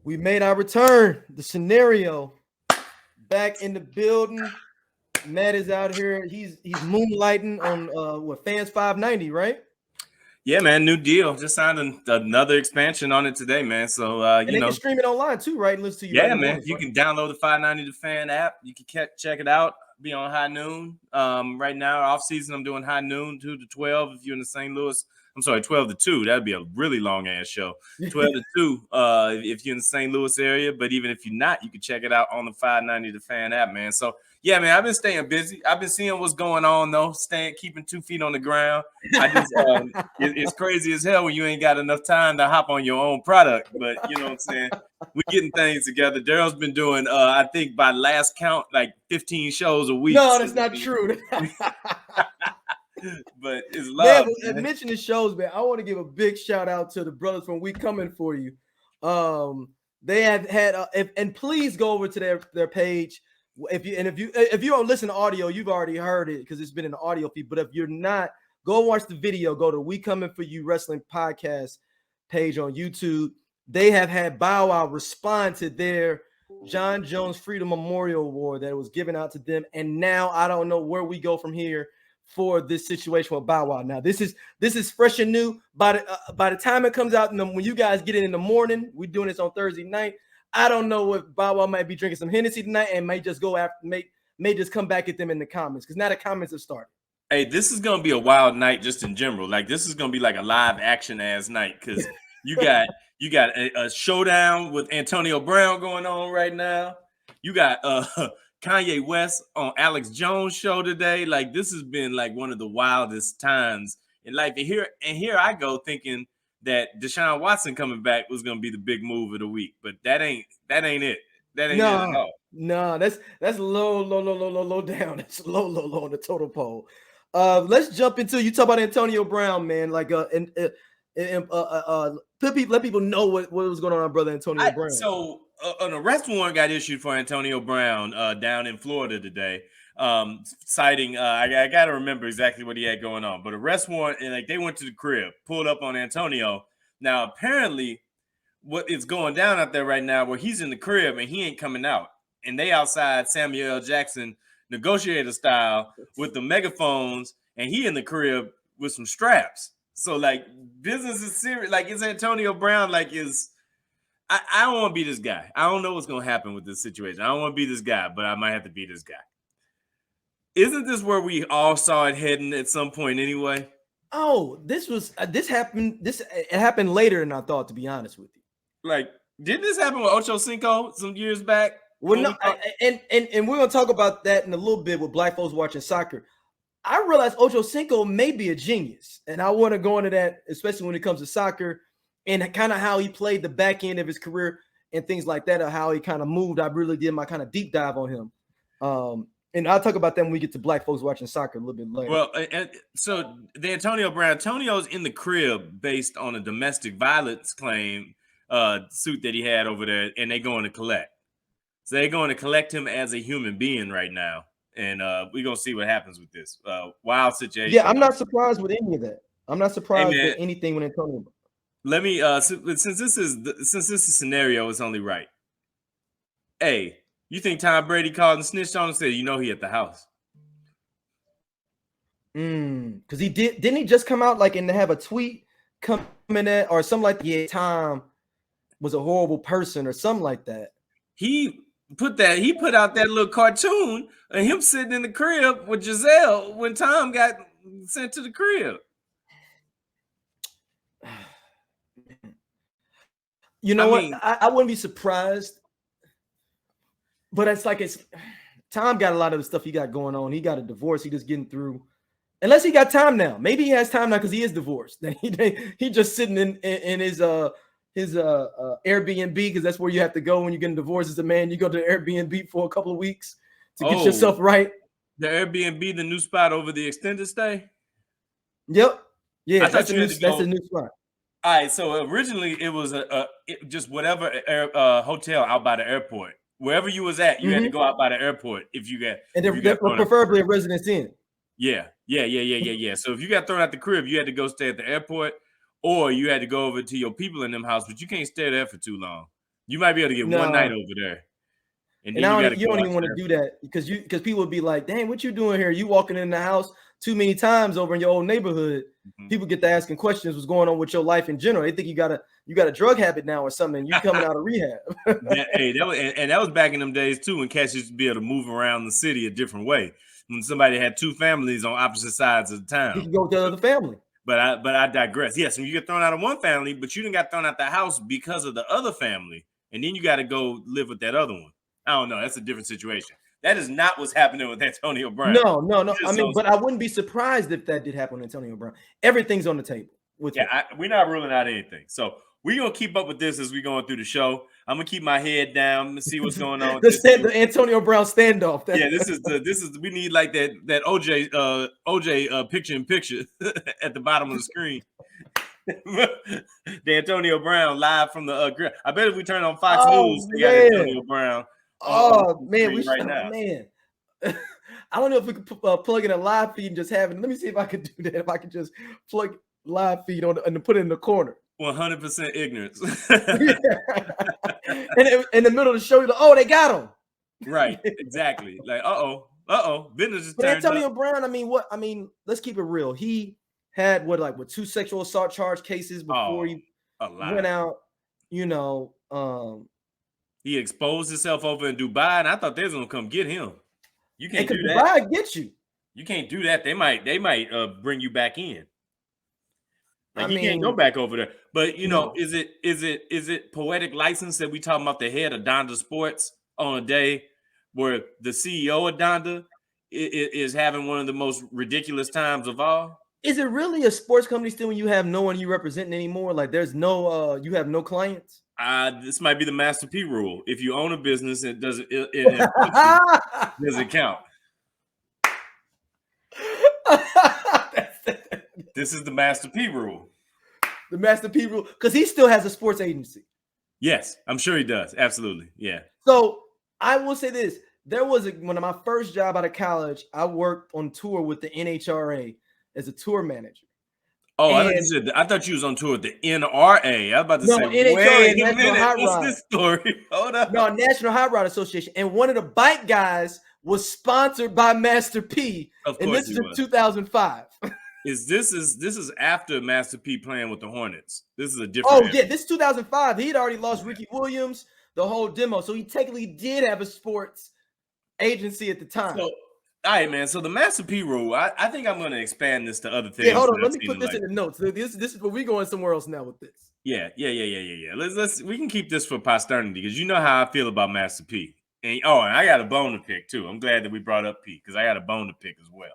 We made our return. The scenario back in the building. Matt is out here. He's moonlighting on what Fans 590, right? Yeah, man, new deal. Just signed another expansion on it today, man. So And they can stream it online too, right? And listen to you right in the man, morning, you right? can download the 590 The Fan app. You can check it out. Be on high noon. Right now, off season, I'm doing high noon 2 to 12. If you're in the St. Louis, I'm sorry, 12 to 2. That'd be a really long ass show. 12 to 2. If you're in the St. Louis area, but even if you're not, you can check it out on the 590 The Fan app, man. So yeah, man, I've been staying busy. I've been seeing what's going on though. Keeping 2 feet on the ground. It's crazy as hell when you ain't got enough time to hop on your own product. But you know what I'm saying? We're getting things together. Darryl's been doing, I think by last count, like 15 shows a week. No, that's not true. But it's love. Man, mention the shows, man. I want to give a big shout out to the brothers from We Coming For You. They have had, and please go over to their page. If you don't listen to audio, you've already heard it because it's been in the audio feed. But if you're not, go watch the video. Go to We Coming For You Wrestling Podcast page on YouTube. They have had Bow Wow respond to their John Jones Freedom Memorial Award that was given out to them. And now I don't know where we go from here for this situation with Bow Wow. Now this is fresh and new. By the time it comes out, when you guys get it in the morning, we're doing this on Thursday night. I don't know if Bow Wow might be drinking some Hennessy tonight and may just go after, may just come back at them in the comments because now the comments have started. Hey, this is gonna be a wild night just in general. Like this is gonna be like a live action ass night because you got a showdown with Antonio Brown going on right now. You got Kanye West on Alex Jones' show today. Like this has been like one of the wildest times in life. And here I go thinking that Deshaun Watson coming back was gonna be the big move of the week, but that ain't it. That ain't it at all. No, that's low down. That's low on the total poll. Let's jump into you talk about Antonio Brown, man. Like let people know what was going on with our brother Antonio Brown. So an arrest warrant got issued for Antonio Brown down in Florida today, citing I gotta remember exactly what he had going on, but arrest warrant, and like they went to the crib, pulled up on Antonio. Now apparently what is going down out there right now where he's in the crib and he ain't coming out, and they outside Samuel L. Jackson negotiator style with the megaphones, and he in the crib with some straps. So like business is serious. Like is Antonio Brown like is I don't want to be this guy. I don't know what's gonna happen with this situation. I don't want to be this guy, but I might have to be this guy. Isn't this where we all saw it heading at some point anyway? Oh, this happened. It happened later than I thought, to be honest with you. Like, didn't this happen with Ocho Cinco some years back? Well, no, and we're gonna talk about that in a little bit with Black folks watching soccer. I realize Ocho Cinco may be a genius, and I want to go into that, especially when it comes to soccer and kind of how he played the back end of his career and things like that, or how he kind of moved. I really did my kind of deep dive on him. And I'll talk about that when we get to Black folks watching soccer a little bit later. Well, so the Antonio's in the crib based on a domestic violence claim suit that he had over there, and they're going to collect. So they're going to collect him as a human being right now. And we're going to see what happens with this wild situation. Yeah, I'm not surprised with any of that. I'm not surprised with anything with Antonio. Let me since this is scenario is only right. Hey, you think Tom Brady called and snitched on him and said, he at the house? Because didn't he just come out like and have a tweet coming at or something like Tom was a horrible person or something like that. He put out that little cartoon of him sitting in the crib with Giselle when Tom got sent to the crib. You know what? I wouldn't be surprised, but it's Tom got a lot of the stuff he got going on. He got a divorce. He just getting through, unless he got time now. Maybe he has time now because he is divorced. He just sitting in his Airbnb because that's where you have to go when you get a divorce as a man. You go to the Airbnb for a couple of weeks to get yourself right. The Airbnb, the new spot over the extended stay. Yep. Yeah, that's a new spot. All right, so originally it was just whatever hotel out by the airport. Wherever you was at, you had to go out by the airport if you got. And they're preferably a Residence Inn. Yeah. So if you got thrown out the crib, you had to go stay at the airport, or you had to go over to your people in them house, but you can't stay there for too long. You might be able to get one night over there, and then you don't even want to do that because people would be like, "Dang, what you doing here? You walking in the house too many times over in your old neighborhood." Mm-hmm. People get to asking questions, what's going on with your life in general. They think you got a drug habit now or something. You coming out of rehab. that was back in them days too, when cats used to be able to move around the city a different way. When somebody had two families on opposite sides of the town, you can go to the other family. But I digress. Yes, when you get thrown out of one family, but you didn't got thrown out the house because of the other family, and then you got to go live with that other one. I don't know. That's a different situation. That is not what's happening with Antonio Brown. No. I mean, but I wouldn't be surprised if that did happen with Antonio Brown. Everything's on the table. We're not ruling out anything. So we're going to keep up with this as we're going through the show. I'm going to keep my head down and see what's going on. the Antonio Brown standoff. This is we need like that OJ picture in picture at the bottom of the screen. The Antonio Brown live from the grill. I bet if we turn on Fox News, we got Antonio Brown. Man, we should, man. I don't know if we could plug in a live feed and just have it. Let me see if I could do that. If I could just plug live feed on and put it in the corner. 100% ignorance. And in the middle of the show, you're like, they got him. Right, exactly. Like, business is. But Antonio Brown, I mean, let's keep it real. He had what 2 sexual assault charge cases before he went out. He exposed himself over in Dubai, and I thought they was gonna come get him. You can't do that. Dubai get you. You can't do that. They might bring you back in. Like, you can't go back over there. But is it poetic license that we talking about the head of Donda Sports on a day where the CEO of Donda is having one of the most ridiculous times of all? Is it really a sports company still when you have no one you representing anymore? Like, there's no you have no clients? This might be the Master P rule. If you own a business, it doesn't count. This is the Master P rule. The Master P rule, because he still has a sports agency. Yes, I'm sure he does. Absolutely, yeah. So I will say this: there was one of my first job out of college. I worked on tour with the NHRA as a tour manager. Oh, I thought you was on tour with the NRA. I was about to say, NHRA, wait a minute, what's this story? Hold up. No, National Hot Rod Association. And one of the bike guys was sponsored by Master P. Of course, and this is in 2005. This is after Master P playing with the Hornets. This is a different. This is 2005. He had already lost Ricky Williams, the whole demo. So he technically did have a sports agency at the time. So, all right, man. So the Master P rule, I think I'm going to expand this to other things. Yeah, hold on. Let me put this in the notes. This is where we're going somewhere else now with this. Yeah. We can keep this for posterity because you know how I feel about Master P. And I got a bone to pick too. I'm glad that we brought up P because I got a bone to pick as well.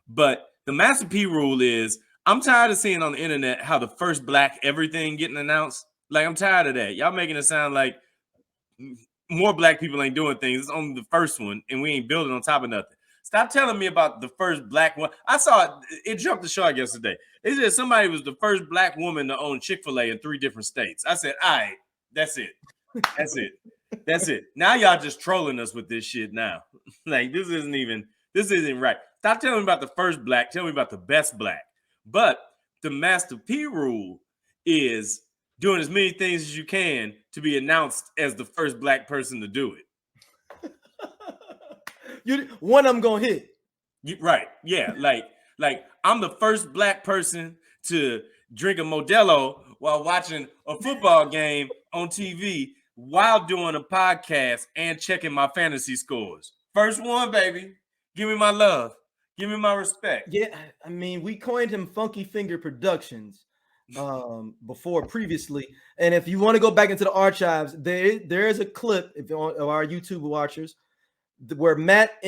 But the Master P rule is I'm tired of seeing on the internet how the first black everything getting announced. Like, I'm tired of that. Y'all making it sound like more black people ain't doing things. It's only the first one, and we ain't building on top of nothing. Stop telling me about the first black one. I saw it jumped the shark yesterday. They said somebody was the first black woman to own Chick-fil-A in 3 different states. I said, all right, that's it. That's it. Now y'all just trolling us with this shit now. Like, this isn't right. Stop telling me about the first black. Tell me about the best black. But the Master P rule is doing as many things as you can to be announced as the first black person to do it. One of them gonna hit. Right. Yeah. Like I'm the first black person to drink a Modelo while watching a football game on TV while doing a podcast and checking my fantasy scores. First one, baby. Give me my love. Give me my respect. Yeah, I mean, we coined him Funky Finger Productions previously. And if you want to go back into the archives, there is a clip of our YouTube watchers where Matt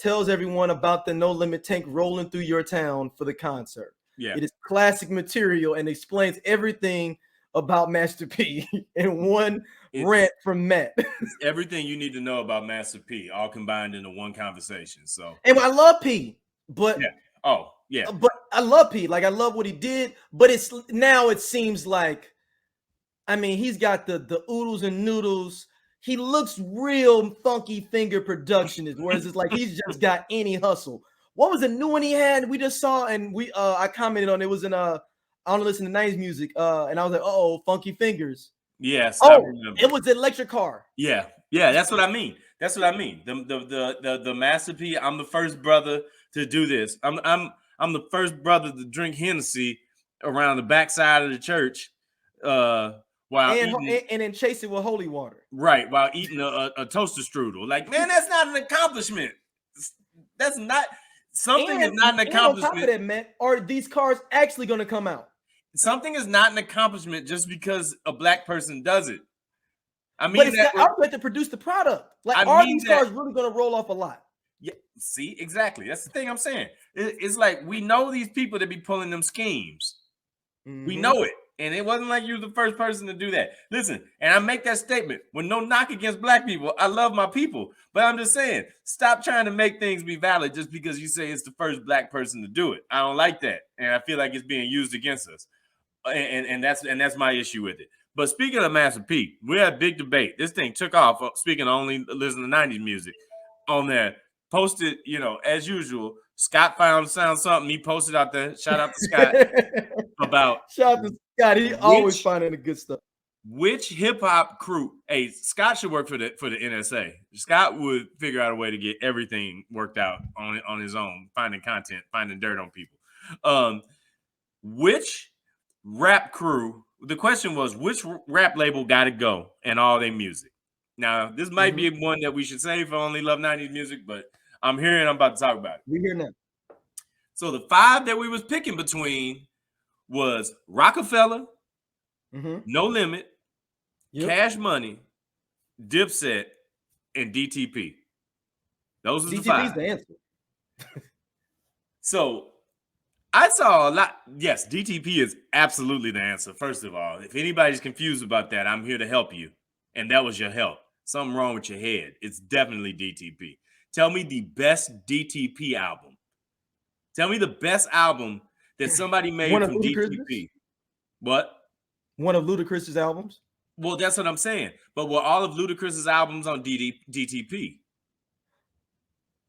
tells everyone about the No Limit tank rolling through your town for the concert. Yeah. It is classic material and explains everything about Master P in one rant from Matt. It's everything you need to know about Master P, all combined into one conversation. So, and I love P, but but I love P. Like, I love what he did, but it seems like, I mean, he's got the oodles and noodles. He looks real Funky Finger Production, whereas it's like he's just got any hustle. What was the new one he had? We just saw, and I commented on it. Was in I don't listen to 90s music, and I was like, Funky Fingers. Yes, I remember. It was the electric car. Yeah, that's what I mean. That's what I mean. The Master P. I'm the first brother to do this. I'm the first brother to drink Hennessy around the backside of the church, while eating, and then chase it with holy water. Right, while eating a toaster strudel. Like, man, that's not an accomplishment. That's not something is not an accomplishment. On top of that, man, are these cars actually going to come out? Something is not an accomplishment just because a black person does it. I mean, but it's the outlet to produce the product. Like, are these cars really going to roll off a lot? Yeah, see, exactly. That's the thing I'm saying. It's like we know these people that be pulling them schemes. Mm-hmm. We know it. And it wasn't like you were the first person to do that. Listen, and I make that statement with no knock against black people. I love my people. But I'm just saying, stop trying to make things be valid just because you say it's the first black person to do it. I don't like that. And I feel like it's being used against us. And that's my issue with it. But speaking of Master P, we had a big debate. This thing took off. Speaking of only listening to 90s music on there. Posted, as usual. Scott found something. He posted out there. Shout out to Scott. Shout out to Scott. He always finding the good stuff. Which hip hop crew? Hey, Scott should work for the NSA. Scott would figure out a way to get everything worked out on his own, finding content, finding dirt on people. Which rap crew? The question was, which rap label got to go and all their music? Now, this might be one that we should save for Only Love 90s Music, but I'm here and I'm about to talk about it. We're here now. So the 5 that we was picking between was Rockefeller, No Limit, Cash Money, Dipset, and DTP. Those are the 5. DTP's the answer. So I saw a lot. Yes, DTP is absolutely the answer. First of all, if anybody's confused about that, I'm here to help you. And that was your help. Something wrong with your head. It's definitely DTP. Tell me the best DTP album. Tell me the best album that somebody made from DTP. What? One of Ludacris's albums? Well, that's what I'm saying. But were all of Ludacris's albums on DTP?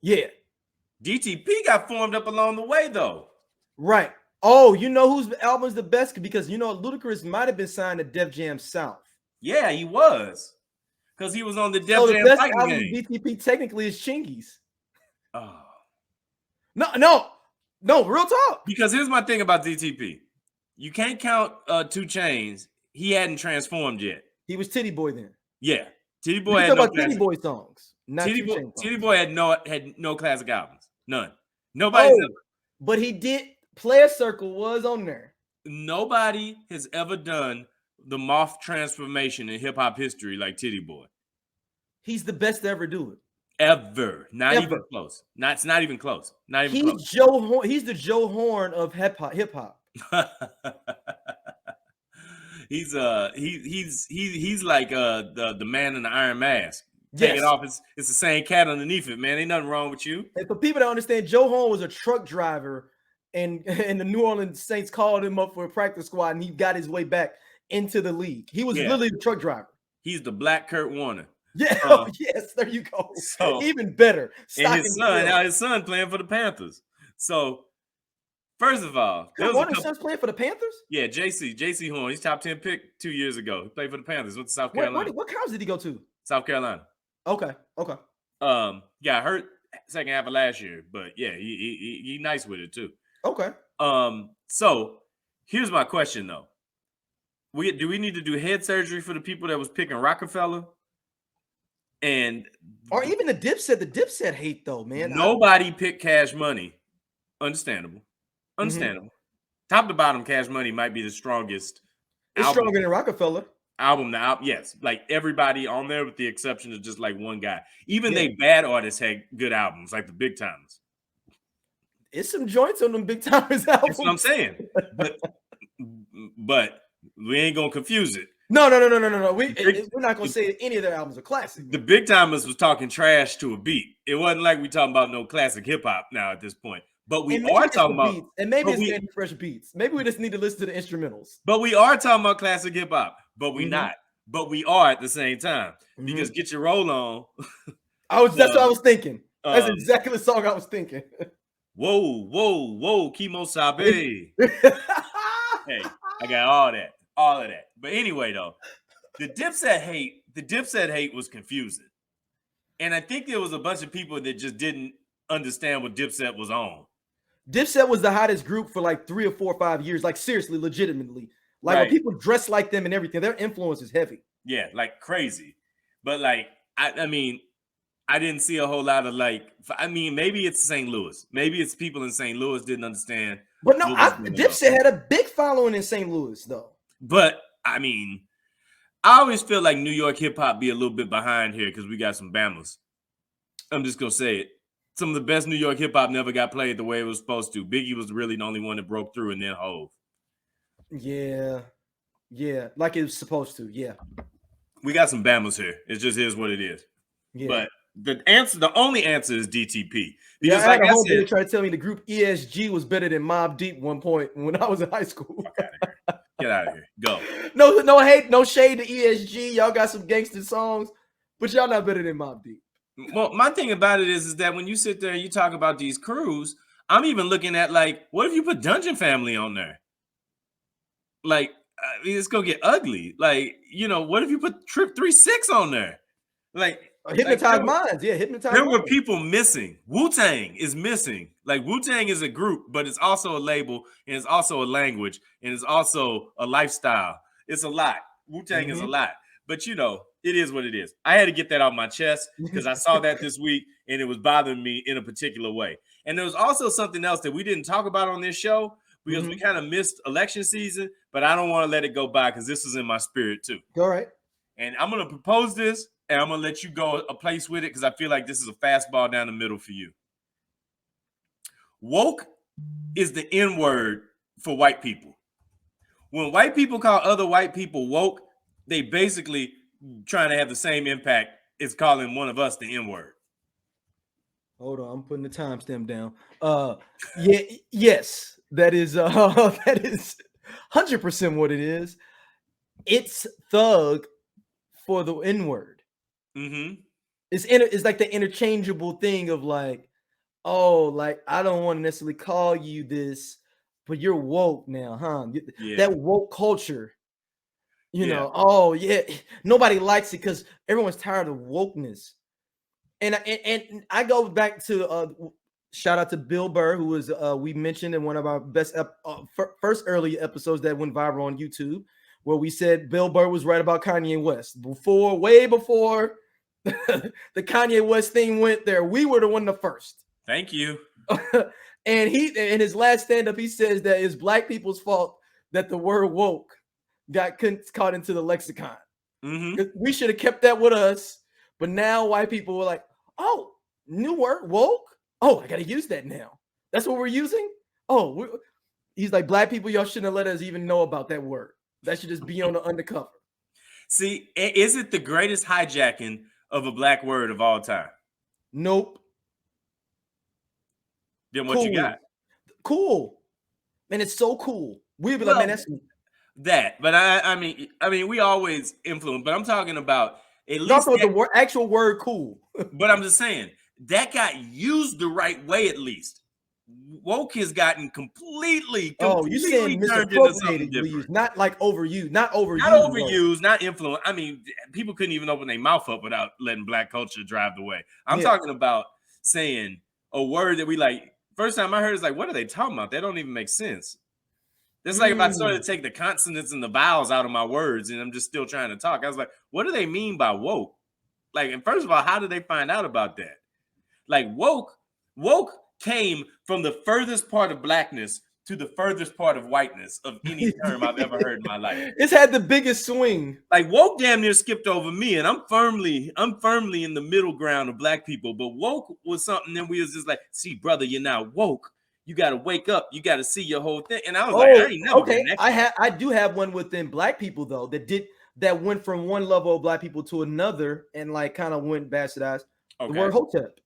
Yeah. DTP got formed up along the way, though. Right. Oh, you know whose album's the best? Because, Ludacris might have been signed to Def Jam South. Yeah, he was. Because he was on the Def Jam fighting album game. DTP technically is Chingy's. Oh. No, real talk. Because here's my thing about DTP. You can't count 2 Chainz. He hadn't transformed yet. He was Titty Boy then. Yeah. Titty Boy had no Titty Boy songs. Not Titty Boy had no classic albums. None. Nobody. But he did. Player Circle was on there. Nobody has ever done the moth transformation in hip hop history like Titty Boy. He's the best to ever do it. Ever. Not even close. It's not even close. Not even close. He's the Joe Horn of hip hop. He's like the man in the iron mask. Take it off. It's the same cat underneath it, man. Ain't nothing wrong with you. And for people to understand, Joe Horn was a truck driver, and the New Orleans Saints called him up for a practice squad, and he got his way back into the league. He was literally a truck driver. He's the Black Kurt Warner. Yeah, yes, there you go. So, even better. And his son playing for the Panthers. So, first of all, Warner's son's playing for the Panthers? Yeah, JC Horn. He's top 10 pick 2 years ago. He played for the Panthers. Went to South Carolina. What college did he go to? South Carolina. Okay. Got hurt second half of last year, but yeah, he nice with it too. Okay. So here's my question though. Do we need to do head surgery for the people that was picking Rockefeller? Or even the Dipset hate though, man. Nobody picked Cash Money. Understandable. Top to bottom, Cash Money might be the strongest. It's stronger than Rockefeller. Album, yes. Like everybody on there with the exception of just like one guy. Even they bad artists had good albums, like the Big Timers. It's some joints on them Big Timers albums. That's what I'm saying. But we ain't gonna confuse it. No. We're not gonna say any of their albums are classic. The Big Timers was talking trash to a beat. It wasn't like we talking about no classic hip hop now at this point. But we are talking about beats, and maybe it's getting fresh beats. Maybe we just need to listen to the instrumentals. But we are talking about classic hip hop. But we not. But we are at the same time. Because Get Your Roll On. That's what I was thinking. That's exactly the song I was thinking. Whoa, Kimo Sabe. Hey, I got all of that. But anyway, though, The Dipset hate was confusing. And I think there was a bunch of people that just didn't understand what Dipset was on. Dipset was the hottest group for like 3 or 4 or 5 years. Like seriously, legitimately. Like when people dress like them and everything, their influence is heavy. Yeah, like crazy. But like, I mean, I didn't see a whole lot of like, I mean, maybe it's St. Louis. Maybe it's people in St. Louis didn't understand. But no, Dipset had a big following in St. Louis, though. But I mean, I always feel like New York hip hop be a little bit behind here because we got some Bammers. I'm just gonna say it. Some of the best New York hip hop never got played the way it was supposed to. Biggie was really the only one that broke through, and then Hove. Yeah, like it was supposed to. Yeah, we got some Bammers here. It just is what it is. Yeah. But the only answer is DTP. Because I had a homie try to tell me the group ESG was better than Mobb Deep one point when I was in high school. Get out of here. Go. No hate, no shade to ESG. Y'all got some gangster songs, but y'all not better than Mobb Deep. Well, my thing about it is that when you sit there and you talk about these crews, I'm even looking at like, what if you put Dungeon Family on there? Like, I mean, it's gonna get ugly. Like, you know, what if you put Trip 3-6 on there? Like, Hypnotized Minds, yeah, Hypnotized. There were people missing. Wu-Tang is missing. Like Wu-Tang is a group, but it's also a label, and it's also a language, and it's also a lifestyle. It's a lot. Wu-Tang is a lot. But you know, it is what it is. I had to get that off my chest because I saw that this week, and it was bothering me in a particular way. And there was also something else that we didn't talk about on this show because we kind of missed election season, but I don't want to let it go by because this is in my spirit too. All right. And I'm going to propose this, and I'm going to let you go a place with it because I feel like this is a fastball down the middle for you. Woke is the N-word for white people. When white people call other white people woke, they basically trying to have the same impact as calling one of us the N-word. Hold on, I'm putting the timestamp down. Yes, that is 100% what it is. It's thug for the N-word. It's like the interchangeable thing of like, oh, like I don't want to necessarily call you this, but you're woke now, huh? Yeah. That woke culture, you know. Oh yeah, nobody likes it because everyone's tired of wokeness. And I go back to shout out to Bill Burr, who was we mentioned in one of our best first early episodes that went viral on YouTube, where we said Bill Burr was right about Kanye West way before the Kanye West thing went there. We were the one the first. Thank you. And he in his last stand-up, he says that it's black people's fault that the word woke got caught into the lexicon. We should have kept that with us, but now white people were like, oh, new word, woke. Oh, I gotta use that now. That's what we're using. Oh, he's like, black people, y'all shouldn't have let us even know about that word. That should just be on the undercover. See, is it the greatest hijacking of a black word of all time? Nope. Then what you got? Cool. Man, it's so cool. We'd be like, man, that's that. But I mean, we always influence, but I'm talking about at least also the actual word cool. But I'm just saying that got used the right way at least. Woke has gotten completely you saying misappropriated, not like overused, not influenced. I mean, people couldn't even open their mouth up without letting black culture drive the way. I'm talking about saying a word that we like. First time I heard it's like, what are they talking about? That don't even make sense. It's like if I started to take the consonants and the vowels out of my words and I'm just still trying to talk. I was like, what do they mean by woke? Like, and first of all, how did they find out about that? Like woke came from the furthest part of blackness to the furthest part of whiteness of any term I've ever heard in my life. It's had the biggest swing. Like woke damn near skipped over me, and I'm firmly in the middle ground of black people. But woke was something that we was just like, see, brother, you're not woke. You got to wake up. You got to see your whole thing. And I was like, I ain't never been that guy. I do have one within black people though that went from one level of black people to another and like kind of went bastardized. Okay. The word hotep.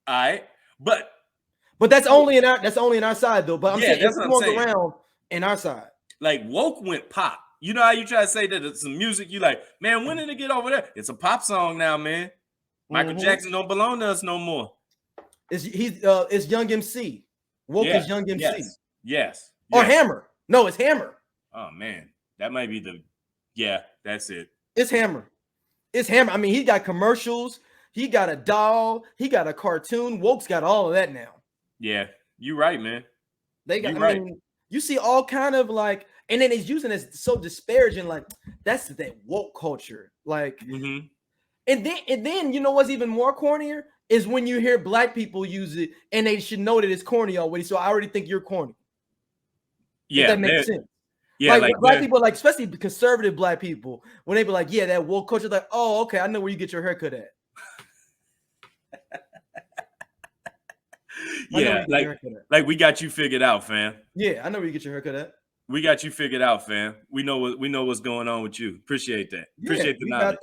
All right, but that's only in our side though. But I'm saying that's what I'm saying. Around in our side. Like woke went pop. You know how you try to say that it's some music. You like, man, when did it get over there? It's a pop song now, man. Michael Jackson don't belong to us no more. It's Young MC. Woke is Young MC. Yes. Or Hammer. No, it's Hammer. Oh man, that might be the Yeah, that's it. It's Hammer. It's Hammer. I mean, he got commercials. He got a doll. He got a cartoon. Woke's got all of that now. Yeah, you're right, man. They got. I mean, you see all kind of like, and then it's using it so disparaging. Like that's that woke culture. Like, and then you know what's even more cornier is when you hear black people use it, and they should know that it's corny already. So I already think you're corny. Yeah, if that makes sense. Yeah, like black people, like especially conservative black people, when they be like, yeah, that woke culture, like, oh, okay, I know where you get your haircut at. Yeah, like we got you figured out, fam. Yeah, I know where you get your haircut at. We got you figured out, fam. We know what's going on with you. Appreciate that. Yeah, appreciate the knowledge.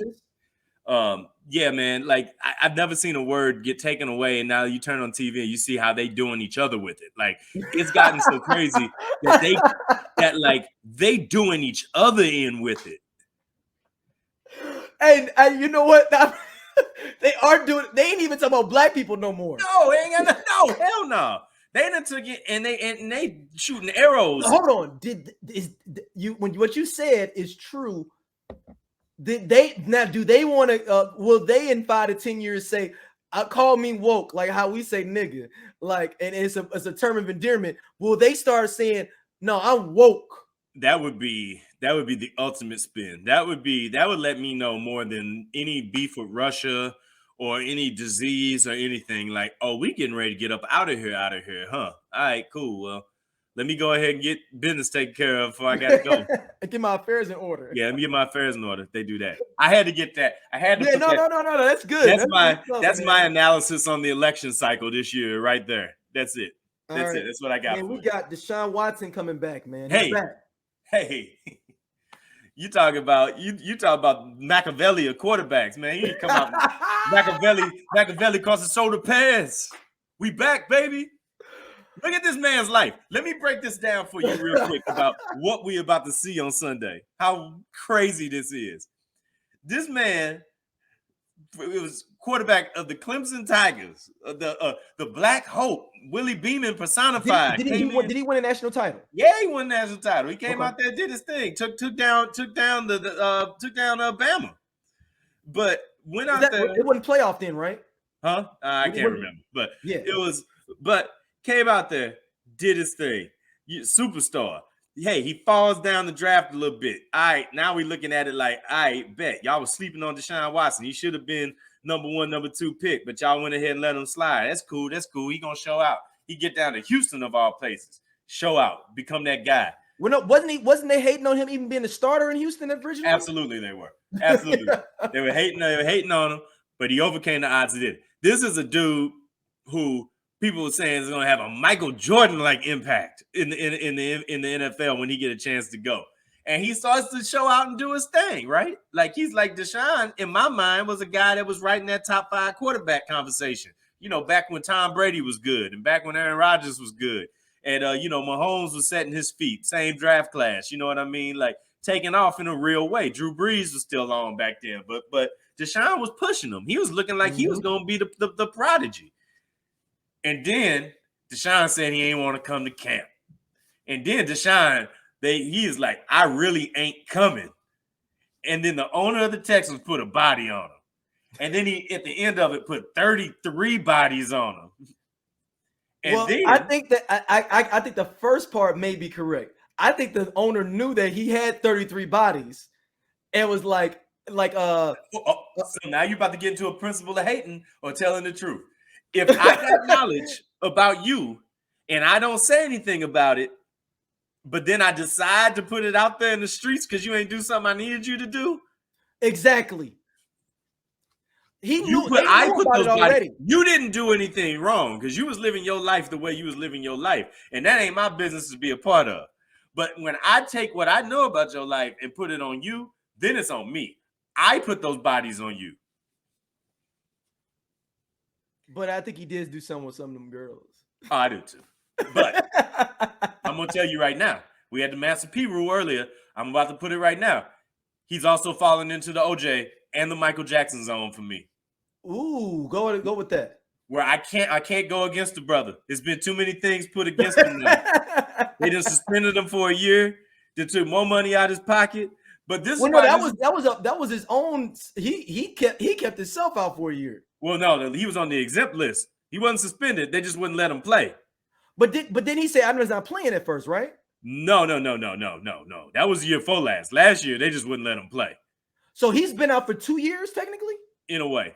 Yeah, man. Like I've never seen a word get taken away, and now you turn on TV and you see how they doing each other with it. Like it's gotten so crazy that they doing each other in with it. And you know what? They are doing. They ain't even talking about black people no more. No, they ain't got no. Hell no. They done took it and they shooting arrows. Hold on. What you said is true? Did they now? Do they want to? Will they in 5 to 10 years say, "Call me woke," like how we say "nigga"? Like, and it's a term of endearment. Will they start saying, "No, I'm woke"? That would be the ultimate spin. That would let me know more than any beef with Russia or any disease or anything. Like, oh, we getting ready to get up out of here, huh? All right, cool. Well, let me go ahead and get business taken care of before I gotta go. Get my affairs in order. Yeah, let me get my affairs in order. They do that. I had to get that. I had to. Yeah, no. That's good. That's my analysis on the election cycle this year, right there. That's it. That's it. That's what I got. Man, we got Deshaun Watson coming back, man. He's back. Hey, you talk about Machiavelli of quarterbacks, man. He come out Machiavelli caused a shoulder pass. We back, baby. Look at this man's life. Let me break this down for you real quick about what we about to see on Sunday. How crazy this is. This man, it was quarterback of the Clemson Tigers, the Black Hope, Willie Beeman personified. Did he win a national title? Yeah, he won a national title. He came out there, did his thing, took down Bama. But went out there. It wasn't playoff then, right? Huh? I can't remember. But yeah, it was. But came out there, did his thing. Superstar. Hey, he falls down the draft a little bit. All right, now we're looking at it like, all right, bet. Y'all was sleeping on Deshaun Watson. He should have been number 1, number 2 pick, but y'all went ahead and let him slide. That's cool. He gonna show out. He get down to Houston of all places. Show out. Become that guy. Well, no, wasn't they hating on him even being a starter in Houston originally? Absolutely, they were. Absolutely. They were hating on him, but he overcame the odds of it. This is a dude who people were saying is going to have a Michael Jordan-like impact in the NFL when he get a chance to go. And he starts to show out and do his thing, right? Like he's like Deshaun, in my mind, was a guy that was right in that top 5 quarterback conversation. You know, back when Tom Brady was good and back when Aaron Rodgers was good. And, Mahomes was setting his feet, same draft class. You know what I mean? Like taking off in a real way. Drew Brees was still on back then, but Deshaun was pushing him. He was looking like he was going to be the prodigy. And then Deshaun said he ain't want to come to camp. And then Deshaun, he is like, I really ain't coming. And then the owner of the Texans put a body on him. And then he, at the end of it, put 33 bodies on him. And then I think that I think the first part may be correct. I think the owner knew that he had 33 bodies and was like, so now you're about to get into a principle of hating or telling the truth. If I got knowledge about you and I don't say anything about it, but then I decide to put it out there in the streets because you ain't do something I needed you to do. Exactly. I put those already. You didn't do anything wrong because you was living your life the way you was living your life. And that ain't my business to be a part of. But when I take what I know about your life and put it on you, then it's on me. I put those bodies on you. But I think he did do something with some of them girls. Oh, I do too. But I'm going to tell you right now. We had the Master P rule earlier. I'm about to put it right now. He's also fallen into the OJ and the Michael Jackson zone for me. Ooh, go with that. Where I can't go against the brother. There's been too many things put against him now. They just suspended him for a year. They took more money out of his pocket. But this Well, is no, why that was his own. He kept himself out for a year. Well, no, he was on the exempt list. He wasn't suspended. They just wouldn't let him play. But then he said I was not playing at first, right? No. That was year 4 last. Last year, they just wouldn't let him play. So he's been out for 2 years, technically? In a way,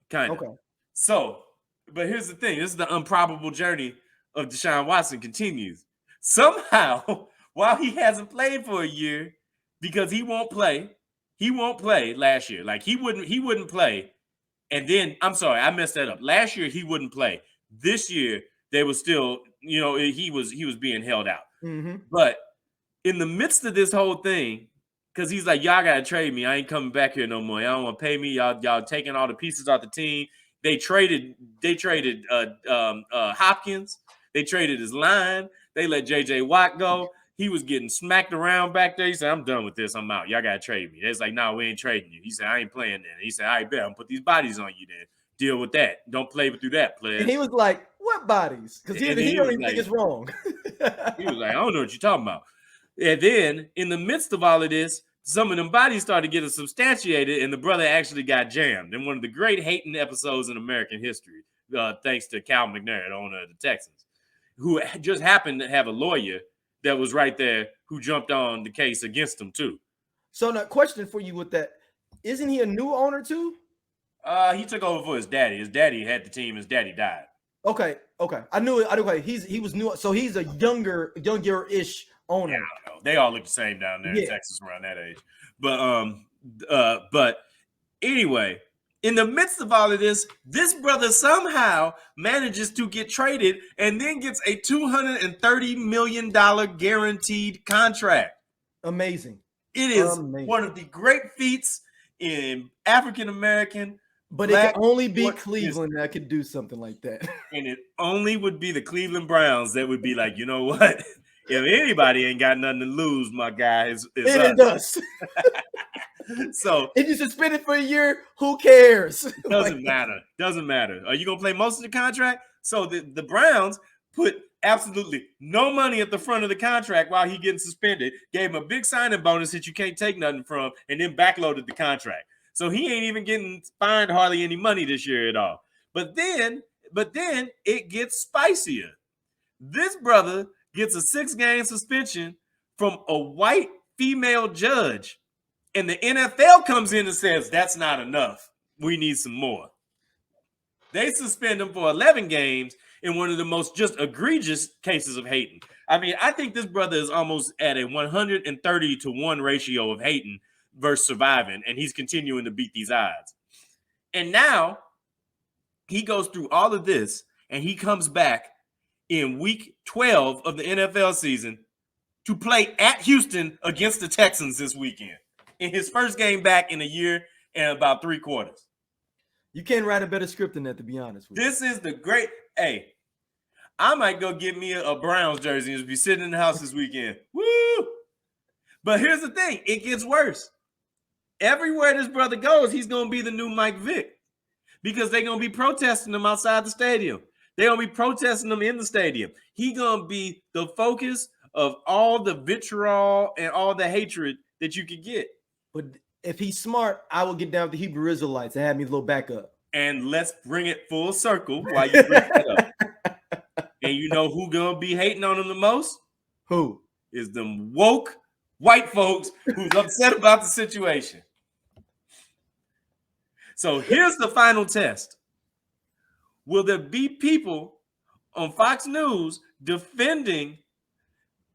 kind of. Okay. So, but here's the thing. This is the improbable journey of Deshaun Watson continues. Somehow, while he hasn't played for a year, because he won't play last year. Like he wouldn't play. And then, I'm sorry, I messed that up. Last year, he wouldn't play. This year, they were still, he was being held out. Mm-hmm. But in the midst of this whole thing, because he's like, y'all gotta trade me. I ain't coming back here no more. Y'all don't want to pay me. Y'all taking all the pieces off the team. They traded Hopkins. They traded his line. They let JJ Watt go. He was getting smacked around back there. He said, I'm done with this. I'm out. Y'all gotta trade me. It's like, no, we ain't trading you. He said, I ain't playing then. He said, I bet I'm gonna put these bodies on you then. Deal with that. Don't play through that, player. And he was like, what bodies? Because he don't even think it's wrong. He was like, I don't know what you're talking about. And then in the midst of all of this, some of them bodies started getting substantiated, and the brother actually got jammed in one of the great hating episodes in American history, thanks to Cal McNair, the owner of the Texans, who just happened to have a lawyer that was right there who jumped on the case against him too. So the question for you with that, isn't he a new owner too? He took over for his daddy. His daddy had the team. His daddy died. Okay. I knew it. Okay, he was new. So he's a younger-ish owner. Yeah, I don't know. They all look the same down there in Texas around that age. But anyway, in the midst of all of this brother somehow manages to get traded and then gets a $230 million guaranteed contract. Amazing. It is one of the great feats in African American. But it can only be Cleveland that could do something like that. And it only would be the Cleveland Browns that would be like, you know what? If anybody ain't got nothing to lose, my guy, it's us. So if you suspend it for a year, who cares? Doesn't matter. Are you gonna play most of the contract? So the Browns put absolutely no money at the front of the contract while he getting suspended, gave him a big signing bonus that you can't take nothing from, and then backloaded the contract. So he ain't even getting fined hardly any money this year at all. But then it gets spicier. This brother gets a 6-game suspension from a white female judge. And the NFL comes in and says, that's not enough. We need some more. They suspend him for 11 games in one of the most just egregious cases of hating. I mean, I think this brother is almost at a 130-to-1 ratio of hating versus surviving, and he's continuing to beat these odds. And now he goes through all of this, and he comes back in week 12 of the NFL season to play at Houston against the Texans this weekend in his first game back in a year and about 3 quarters. You can't write a better script than that, to be honest with you. This is the great. Hey, I might go get me a Browns jersey and just be sitting in the house this weekend. Woo! But here's the thing. It gets worse. Everywhere this brother goes, he's going to be the new Mike Vick because they're going to be protesting him outside the stadium. They're going to be protesting him in the stadium. He's going to be the focus of all the vitriol and all the hatred that you could get. But if he's smart, I will get down with the Hebrew Israelites and have me a little backup. And let's bring it full circle while you bring it up. And you know who going to be hating on him the most? Who? Is them woke white folks who's upset about the situation. So here's the final test. Will there be people on Fox News defending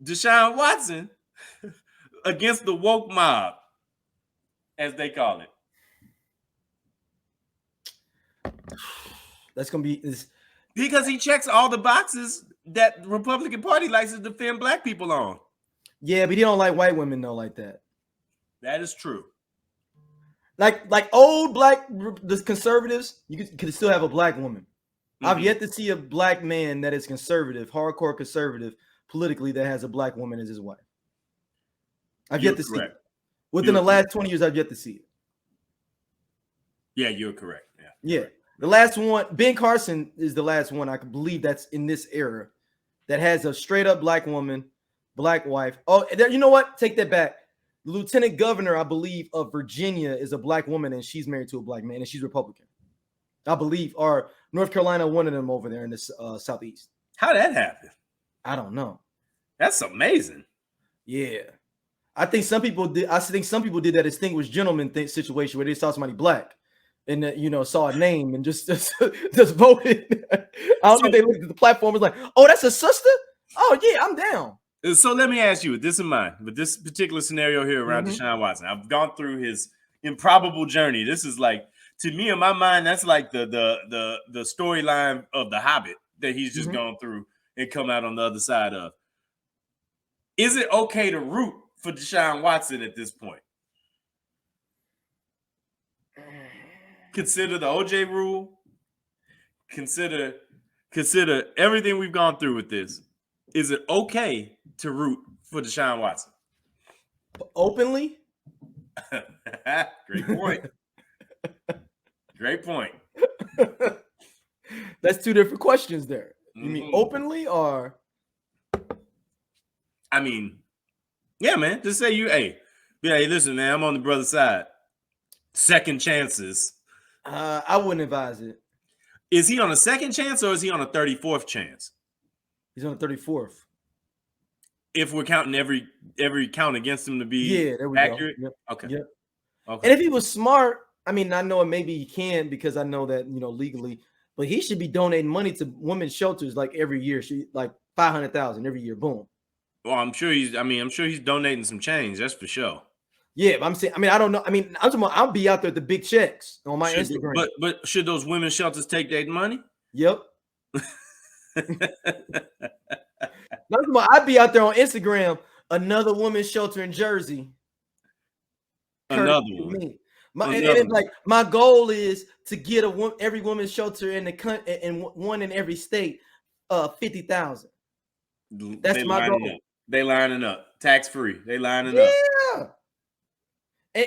Deshaun Watson against the woke mob, as they call it? That's going to be... Because he checks all the boxes that the Republican Party likes to defend black people on. Yeah, but he don't like white women, though, like that. That is true. Like old black the conservatives, you can still have a black woman. Mm-hmm. I've yet to see a black man that is conservative, hardcore conservative, politically, that has a black woman as his wife. I've yet to see it. Within the last 20 years, I've yet to see it. Yeah, you're correct. Yeah. The last one, Ben Carson is the last one I can believe that's in this era that has a straight up black woman black wife. Oh, you know what? Take that back. The lieutenant governor, I believe, of Virginia is a black woman, and she's married to a black man, and she's Republican. I believe, or North Carolina, one of them over there in the southeast. How'd that happen? I don't know. That's amazing. Yeah. I think some people did that distinguished gentleman situation where they saw somebody black and saw a name and just voted. I don't think they looked at the platform and was like, oh, that's a sister? Oh, yeah, I'm down. So let me ask you, with this in mind, with this particular scenario here around Deshaun Watson, I've gone through his improbable journey. This is like, to me, in my mind, that's like the storyline of The Hobbit that he's just gone through and come out on the other side of. Is it okay to root for Deshaun Watson at this point? Consider the OJ rule. Consider everything we've gone through with this. Is it okay to root for Deshaun Watson? Openly? Great point. Great point. That's two different questions there. You mean openly or? I mean, yeah, man. Just say hey, listen, man, I'm on the brother side. Second chances. I wouldn't advise it. Is he on a second chance or is he on a 34th chance? He's on the 34th. If we're counting every count against him to be there we accurate? Go. Yep. Okay. Yep. Okay. And if he was smart, I mean, I know maybe he can because I know that, legally, but he should be donating money to women's shelters like every year. Like $500,000 every year. Boom. Well, I'm sure he's donating some change. That's for sure. Yeah, but I'm saying, I don't know. I mean, I'll be out there at the big checks on my Instagram. But should those women's shelters take that money? Yep. I'd be out there on Instagram. Another women's shelter in Jersey. Another one. Me. And it's like my goal is to get every women's shelter in the country and one in every state. 50,000. That's my goal. They lining up, tax free. They lining up. Yeah.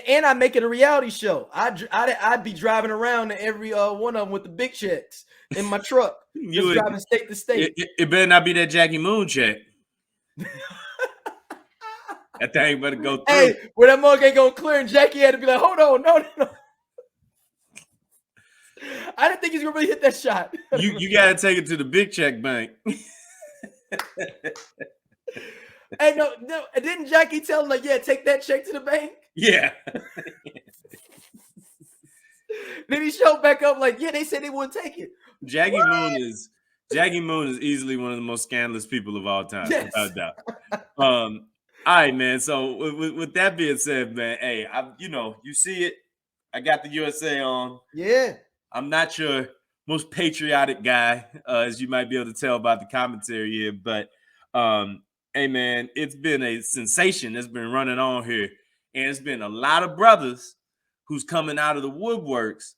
And I make it a reality show. I'd be driving around to every one of them with the big checks in my truck, just driving state to state. It better not be that Jackie Moon check. That thing better go through. Hey, where that mug ain't gonna clear, and Jackie had to be like, "Hold on, no." I didn't think he's gonna really hit that shot. You gotta take it to the big check bank. Hey, no, didn't Jackie tell him, like, yeah, take that check to the bank? Yeah. Then he showed back up like, yeah, they said they wouldn't take it. Jackie Moon is easily one of the most scandalous people of all time, without doubt. All right, man. So with that being said, man, hey, you see it. I got the USA on. Yeah. I'm not your most patriotic guy, as you might be able to tell by the commentary here, but hey, man, it's been a sensation that's been running on here. And it's been a lot of brothers who's coming out of the woodworks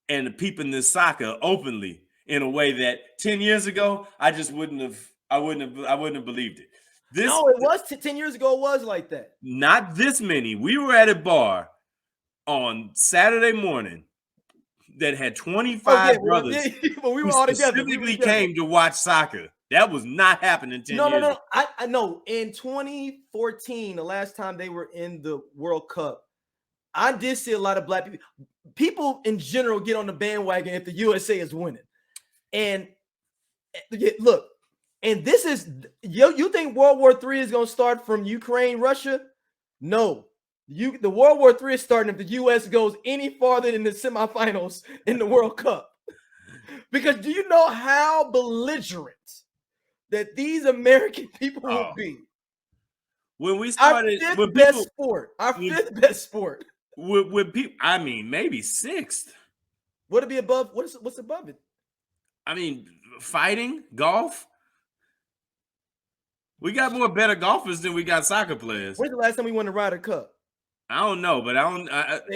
and peeping this soccer openly in a way that 10 years ago, I wouldn't have believed it. No, it was 10 years ago. It was like that. Not this many. We were at a bar on Saturday morning that had 25 brothers but we were all together. Specifically came to watch soccer. That was not happening 10 years ago. I know. In 2014, the last time they were in the World Cup, I did see a lot of black people. People in general get on the bandwagon if the USA is winning. And look, and this is, you think World War III is going to start from Ukraine, Russia? No. The World War III is starting if the U.S. goes any farther than the semifinals in the World Cup. Because do you know how belligerent that these American people will be? When we started, our fifth best sport. With people, I mean, maybe sixth. Would it be above? What's above it? I mean, fighting, golf. We got more better golfers than we got soccer players. When's the last time we won the Ryder Cup? I don't know, but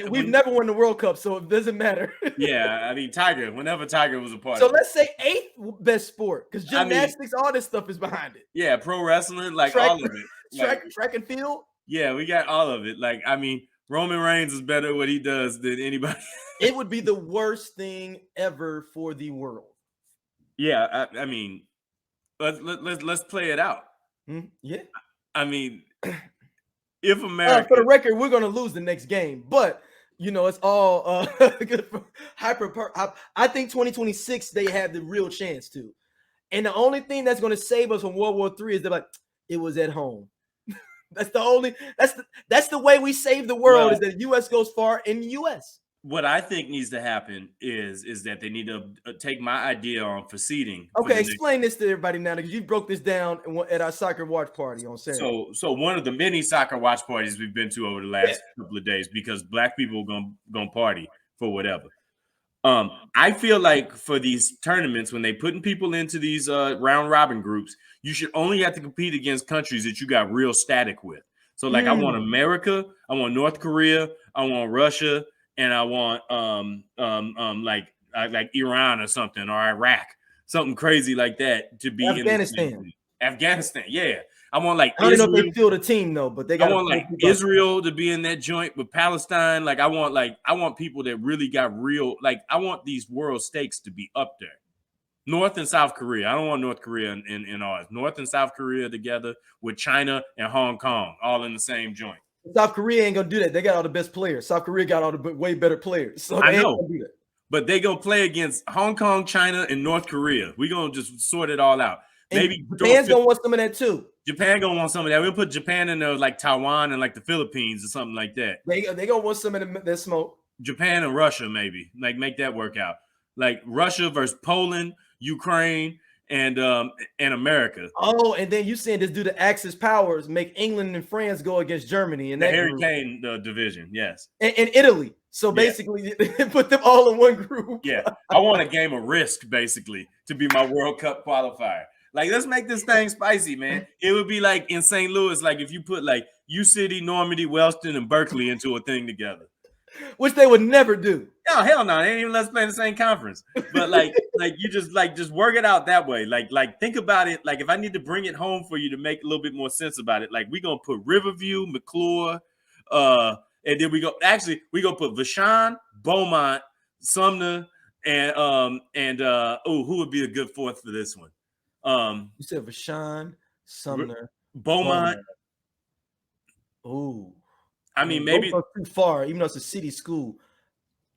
we've never won the World Cup, so it doesn't matter. Yeah, I mean, whenever Tiger was a part so of it. Let's say eighth best sport, because gymnastics, all this stuff is behind it. Yeah, pro wrestling, like all of it. Track and field. Yeah, we got all of it. Like, I mean, Roman Reigns is better at what he does than anybody. It would be the worst thing ever for the world. Yeah, I mean, let's play it out. Yeah. I mean, if America, for the record, we're gonna lose the next game, but it's all good for I think 2026 they have the real chance to. And the only thing that's gonna save us from World War III is they're like, it was at home. That's the way we save the world, is that the US goes far in the US. What I think needs to happen is that they need to take my idea on for seeding. Okay, explain this to everybody now, because you broke this down at our soccer watch party on Saturday. So one of the many soccer watch parties we've been to over the last couple of days, because black people gonna party for whatever. I feel like for these tournaments, when they putting people into these round robin groups, you should only have to compete against countries that you got real static with. So like I want America, I want North Korea, I want Russia, and I want like Iran or something, or Iraq, something crazy like that, to be Afghanistan. Afghanistan, yeah. I want like I don't know if they field a team though, but they got. I want like Israel to be in that joint with Palestine. Like I want people that really got real. Like I want these world stakes to be up there. North and South Korea. I don't want North Korea in ours. North and South Korea together with China and Hong Kong all in the same joint. South Korea ain't gonna do that. They got all the best players. South Korea got all the way better players. So I know, but they gonna play against Hong Kong, China, and North Korea. We gonna just sort it all out. And maybe Japan's gonna want some of that too. Japan gonna want some of that. We'll put Japan in there, like Taiwan and like the Philippines or something like that. They gonna want some of that smoke. Japan and Russia, maybe, like make that work out. Like Russia versus Poland, Ukraine, and America. Oh, and then you saying this due to Axis powers make England and France go against Germany in the that Hurricane division, yes, and Italy. So basically, put them all in one group. Yeah, I want a game of Risk basically to be my World Cup qualifier. Like, let's make this thing spicy, man. It would be like in St. Louis, like if you put like U City, Normandy, Wellston, and Berkeley into a thing together, which they would never do. No, hell no, they ain't even let's play in the same conference. But like you just work it out that way. Like think about it. Like if I need to bring it home for you to make a little bit more sense about it, like we gonna put Riverview, McClure, and then we gonna put Vashon, Beaumont, Sumner, and who would be a good fourth for this one? You said Vashon, Sumner, Beaumont. Oh, I mean, maybe too far, even though it's a city school.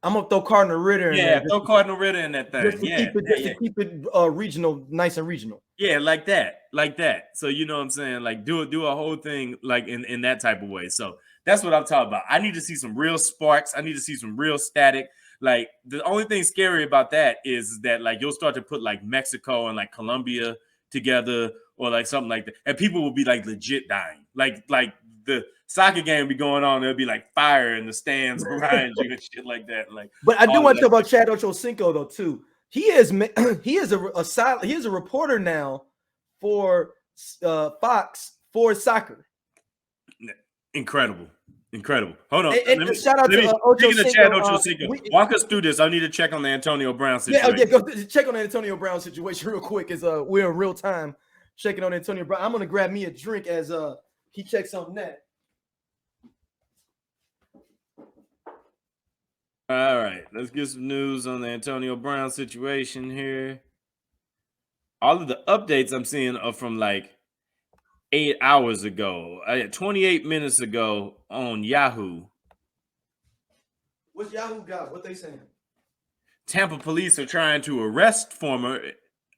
I'm gonna throw Cardinal Ritter in there. Throw Cardinal Ritter in that thing. Just to keep it regional, nice and regional. Yeah, like that. So you know what I'm saying? Like do a whole thing like in that type of way. So that's what I'm talking about. I need to see some real sparks. I need to see some real static. Like the only thing scary about that is that like you'll start to put like Mexico and like Colombia together or like something like that, and people will be like legit dying. Like the soccer game will be going on, there'll be like fire in the stands behind you and shit like that. Like, but I do want to talk about Chad Ochocinco though too. He is a reporter now for Fox for soccer. Incredible. Hold on. And shout out to Ochocinco. Walk us through this. I need to check on the Antonio Brown situation. Yeah, go check on the Antonio Brown situation real quick. As we're in real time checking on Antonio Brown. I'm gonna grab me a drink as he checks on that. All right, let's get some news on the Antonio Brown situation here. All of the updates I'm seeing are from like 8 hours ago, 28 minutes ago on Yahoo. What's Yahoo got? What they saying? Tampa police are trying to arrest former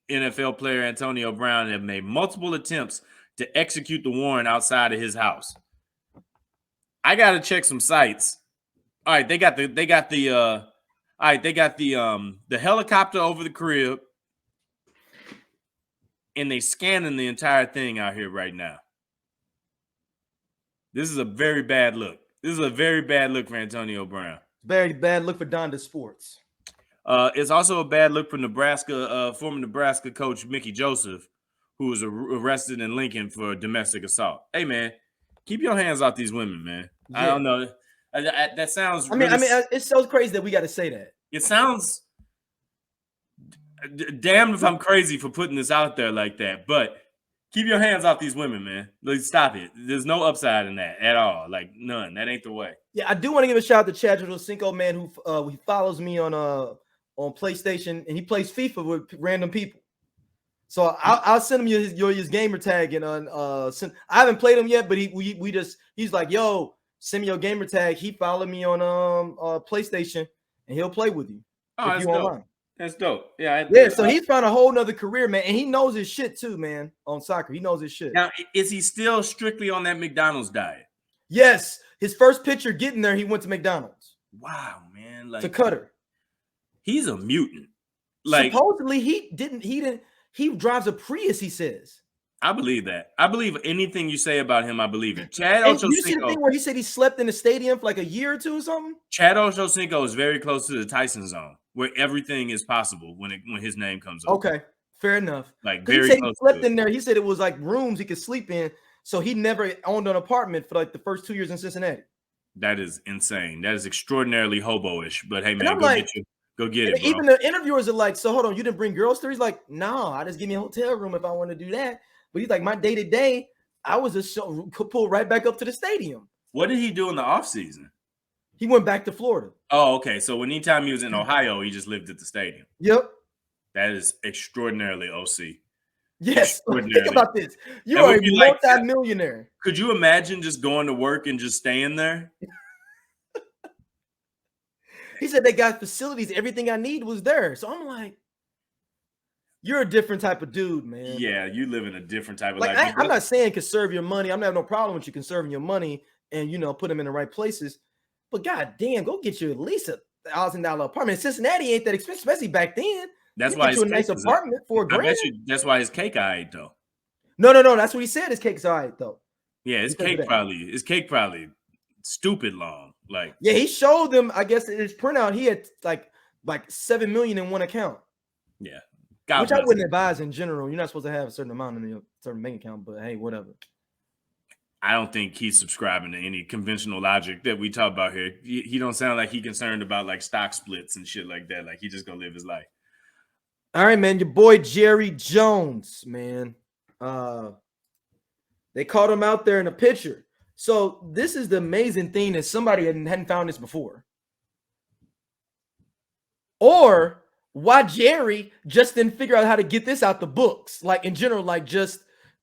NFL player Antonio Brown and have made multiple attempts to execute the warrant outside of his house. I gotta check some sites. All right, they got the helicopter over the crib, and they scanning the entire thing out here right now. This is a very bad look. This is a very bad look for Antonio Brown. Very bad look for Donda Sports. It's also a bad look for Nebraska, former Nebraska coach Mickey Joseph, who was arrested in Lincoln for domestic assault. Hey, man, keep your hands off these women, man. Yeah. I don't know. That sounds. I mean, it's so crazy that we got to say that. It sounds damned if I'm crazy for putting this out there like that, but keep your hands off these women, man. Like, stop it. There's no upside in that at all. Like, none. That ain't the way. Yeah, I do want to give a shout out to Chad Ochocinco, man, who he follows me on PlayStation, and he plays FIFA with random people. So I'll send him his gamer tag and I haven't played him yet, but he's like, yo, send me your gamer tag. He followed me on PlayStation and he'll play with you if you dope. online. That's dope. Yeah. So he's found a whole nother career, man, and he knows his shit too, man. On soccer, he knows his shit. Now, is he still strictly on that McDonald's diet? Yes, his first picture getting there, he went to McDonald's. Wow, man, like to Qatar. He's a mutant. Like supposedly he drives a Prius, he says. I believe that. I believe anything you say about him, I believe it. Chad Did you see the Ochocinco, thing where he said he slept in the stadium for like a year or two or something? Chad Ochocinco is very close to the Tyson zone, where everything is possible when his name comes up. Okay, fair enough. Like very close. He slept in there. He said it was like rooms he could sleep in, so he never owned an apartment for like the first 2 years in Cincinnati. That is insane. That is extraordinarily hobo-ish. But hey, man, go get it, bro. Even the interviewers are like, so hold on, you didn't bring girls there? He's like, no, I just give me a hotel room if I want to do that. But he's like, my day-to-day, I was just pulled right back up to the stadium. What did he do in the offseason? He went back to Florida. Oh, okay. So anytime he was in Ohio, he just lived at the stadium. Yep. That is extraordinarily OC. Yes. Think about this. You are a multi-millionaire. Could you imagine just going to work and just staying there? He said they got facilities. Everything I need was there. So I'm like, you're a different type of dude, man. Yeah, you live in a different type of life. I'm not saying conserve your money. I'm not no problem with you conserving your money and, put them in the right places. But God damn, go get you at least $1,000 apartment. Cincinnati ain't that expensive, especially back then. That's why you a nice apartment for $1,000. I bet you that's why his cake I ate though. No. That's what he said. His cake's all right though. Yeah, his cake probably stupid long. Like yeah, he showed them. I guess in his printout, he had like 7 million in one account. Yeah, which I wouldn't advise in general. You're not supposed to have a certain amount in your certain bank account, but hey, whatever. I don't think he's subscribing to any conventional logic that we talk about here. He don't sound like he concerned about like stock splits and shit like that. Like he just gonna live his life. All right, man. Your boy Jerry Jones, man. They caught him out there in a picture. So this is the amazing thing that somebody hadn't found this before. Or why Jerry just didn't figure out how to get this out the books. Like in general, like just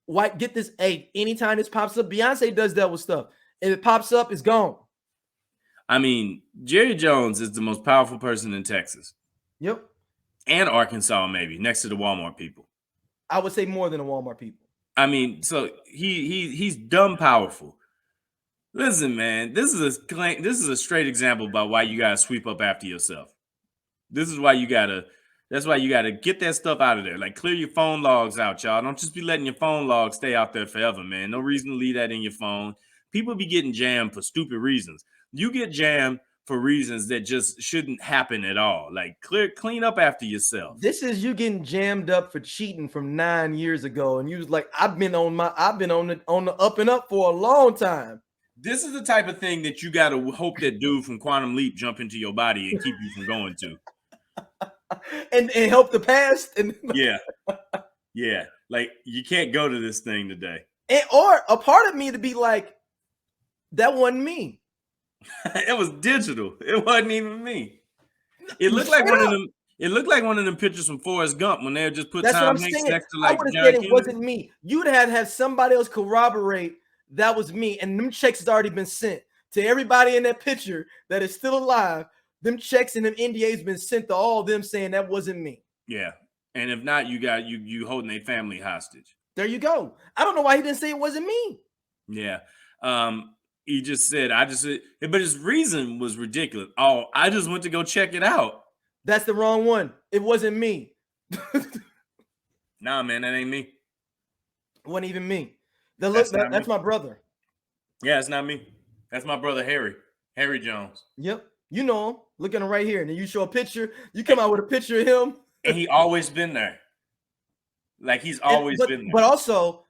why get this? Hey, anytime this pops up, Beyonce does that with stuff. If it pops up, it's gone. I mean, Jerry Jones is the most powerful person in Texas. Yep. And Arkansas, maybe, next to the Walmart people. I would say more than the Walmart people. I mean, so he's dumb powerful. Listen, man, this is a straight example about why you gotta sweep up after yourself. That's why you gotta get that stuff out of there. Like clear your phone logs out, y'all. Don't just be letting your phone logs stay out there forever, man. No reason to leave that in your phone. People be getting jammed for stupid reasons. You get jammed for reasons that just shouldn't happen at all. Like clean up after yourself. This is you getting jammed up for cheating from 9 years ago, and you was like, I've been on the up and up for a long time. This is the type of thing that you gotta hope that dude from Quantum Leap jump into your body and keep you from going to. and help the past. And yeah. Like you can't go to this thing today. Or a part of me to be like, that wasn't me. It was digital. It wasn't even me. It looked like one of them. It looked like one of them pictures from Forrest Gump when they just put Tom Hanks next to like. I would have said it wasn't me. You'd have somebody else corroborate that was me, and them checks has already been sent to everybody in that picture that is still alive. Them checks and them NDAs been sent to all of them saying that wasn't me. Yeah, and if not, you got you holding a family hostage. There you go. I don't know why he didn't say it wasn't me. Yeah. He just said, but his reason was ridiculous. Oh, I just went to go check it out. That's the wrong one. It wasn't me. Nah, man, that ain't me. It wasn't even me. That's my brother. Yeah, it's not me. That's my brother, Harry Jones. Yep. You know him. Look at him right here. And then you show a picture. You come out with a picture of him. And he always been there. Like he's always been there. But also,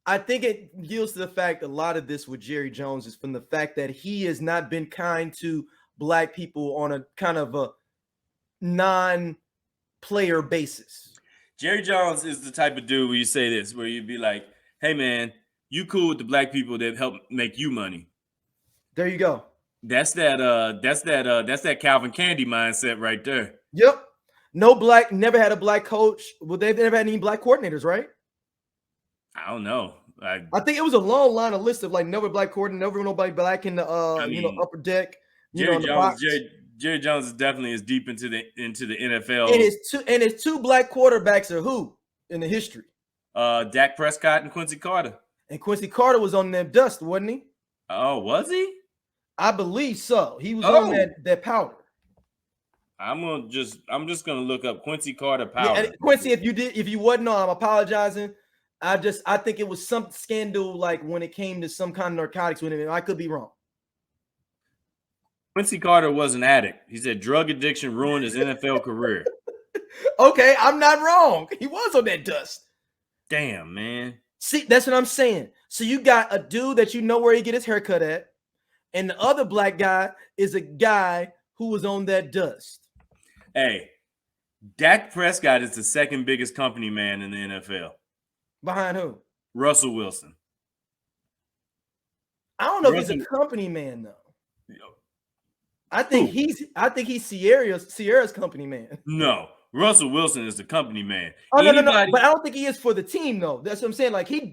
I think it yields to the fact a lot of this with Jerry Jones is from the fact that he has not been kind to Black people on a kind of a non-player basis. Jerry Jones is the type of dude where you say this, where you'd be like, hey, man, you cool with the Black people that help make you money. There you go. That's that Calvin Candy mindset right there. Yep. Never had a black coach. Well, they've never had any black coordinators, right? I don't know. I think it was a long line of list of like never black coordinator, never nobody black in the upper deck, in the box. Jerry Jones is definitely as deep into the NFL. And his two black quarterbacks are who in the history? Dak Prescott and Quincy Carter. And Quincy Carter was on that dust, wasn't he? Oh, was he? I believe so. He was on that powder. I'm just gonna look up Quincy Carter powder. Yeah, Quincy, if you wasn't on, I'm apologizing. I think it was some scandal, like when it came to some kind of narcotics with him. I could be wrong. Quincy Carter was an addict. He said drug addiction ruined his NFL career. Okay, I'm not wrong. He was on that dust. Damn, man. See, that's what I'm saying. So you got a dude that you know where he get his haircut at, and the other black guy is a guy who was on that dust. Hey, Dak Prescott is the second biggest company man in the NFL. Behind who? Russell Wilson. I don't know if he's a company man though. I think he's Sierra's company man. No, Russell Wilson is the company man. Oh, no, but I don't think he is for the team though. That's what I'm saying. Like I'm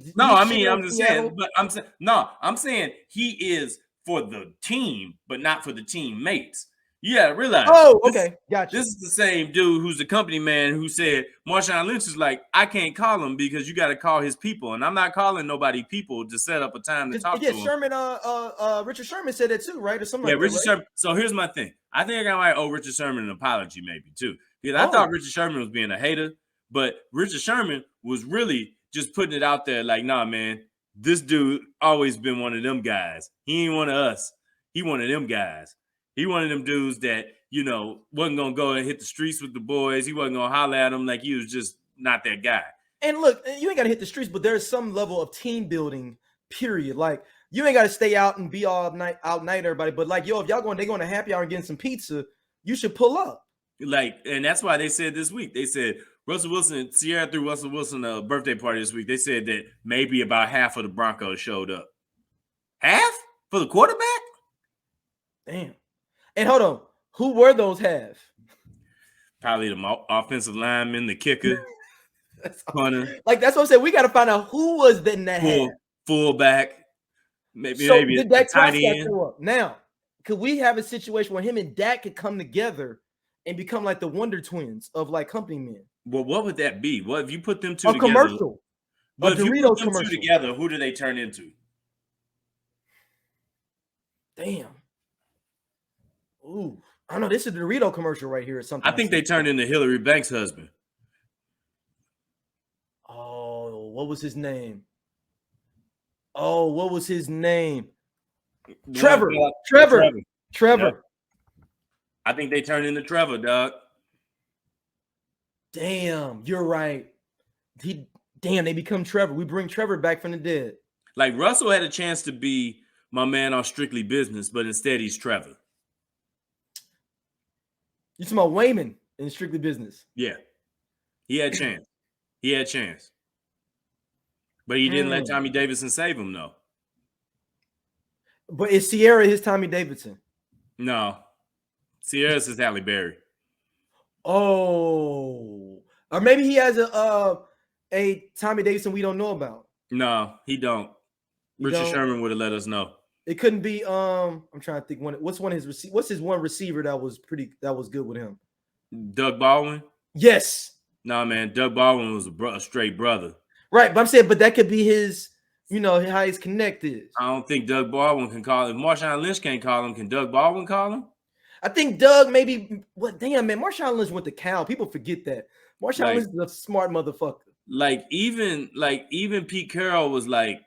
saying he is for the team, but not for the teammates. You gotta realize. Oh, okay, gotcha. This is the same dude who's the company man who said Marshawn Lynch is like, I can't call him because you got to call his people, and I'm not calling nobody people to set up a time to talk to him. Sherman, Richard Sherman said that too, right? Or something. Yeah, like Richard that, right? Sherman. So here's my thing. I think I might owe Richard Sherman an apology, maybe too, because I thought Richard Sherman was being a hater, but Richard Sherman was really just putting it out there, like, nah, man, this dude always been one of them guys. He ain't one of us. He one of them guys. He one of them dudes that, wasn't going to go and hit the streets with the boys. He wasn't going to holler at them. Like, he was just not that guy. And look, you ain't got to hit the streets, but there's some level of team building, period. Like, you ain't got to stay out and be out night everybody. But like, if y'all going to happy hour and getting some pizza, you should pull up. Like, and that's why they said this week, they said Russell Wilson, Sierra threw Russell Wilson a birthday party this week. They said that maybe about half of the Broncos showed up. Half? For the quarterback? Damn. And hold on, who were those half? Probably the offensive lineman, the kicker, punter. Like, that's what I'm saying. We got to find out who was in that half. Fullback. Maybe did Dak tight end. Show up? Now, could we have a situation where him and Dak could come together and become like the Wonder Twins of like company men? Well, what would that be? What if you put them two a together? Commercial. But if you put them two together, who do they turn into? Damn. Ooh, I know this is the Dorito commercial right here or something. I think they turned into Hillary Banks' husband. Oh, what was his name? Trevor. Yep. I think they turned into Trevor, dog. Damn, you're right. They become Trevor. We bring Trevor back from the dead. Like, Russell had a chance to be my man on Strictly Business, but instead he's Trevor. You talking about Wayman in Strictly Business? Yeah. He had a chance. But he didn't let Tommy Davidson save him, though. But is Sierra his Tommy Davidson? No. Sierra's his Halle Berry. Oh. Or maybe he has a Tommy Davidson we don't know about. No, he don't. Richard Sherman would have let us know. It couldn't be. I'm trying to think. What's his one receiver that was good with him? Doug Baldwin. Yes. No, man. Doug Baldwin was a straight brother. Right, but I'm saying, that could be his. How his connect is. I don't think Doug Baldwin can call him. If Marshawn Lynch can't call him, can Doug Baldwin call him? I think Doug maybe. What? Damn, man. Marshawn Lynch went to Cal. People forget that. Marshawn Lynch is a smart motherfucker. Like even Pete Carroll was like,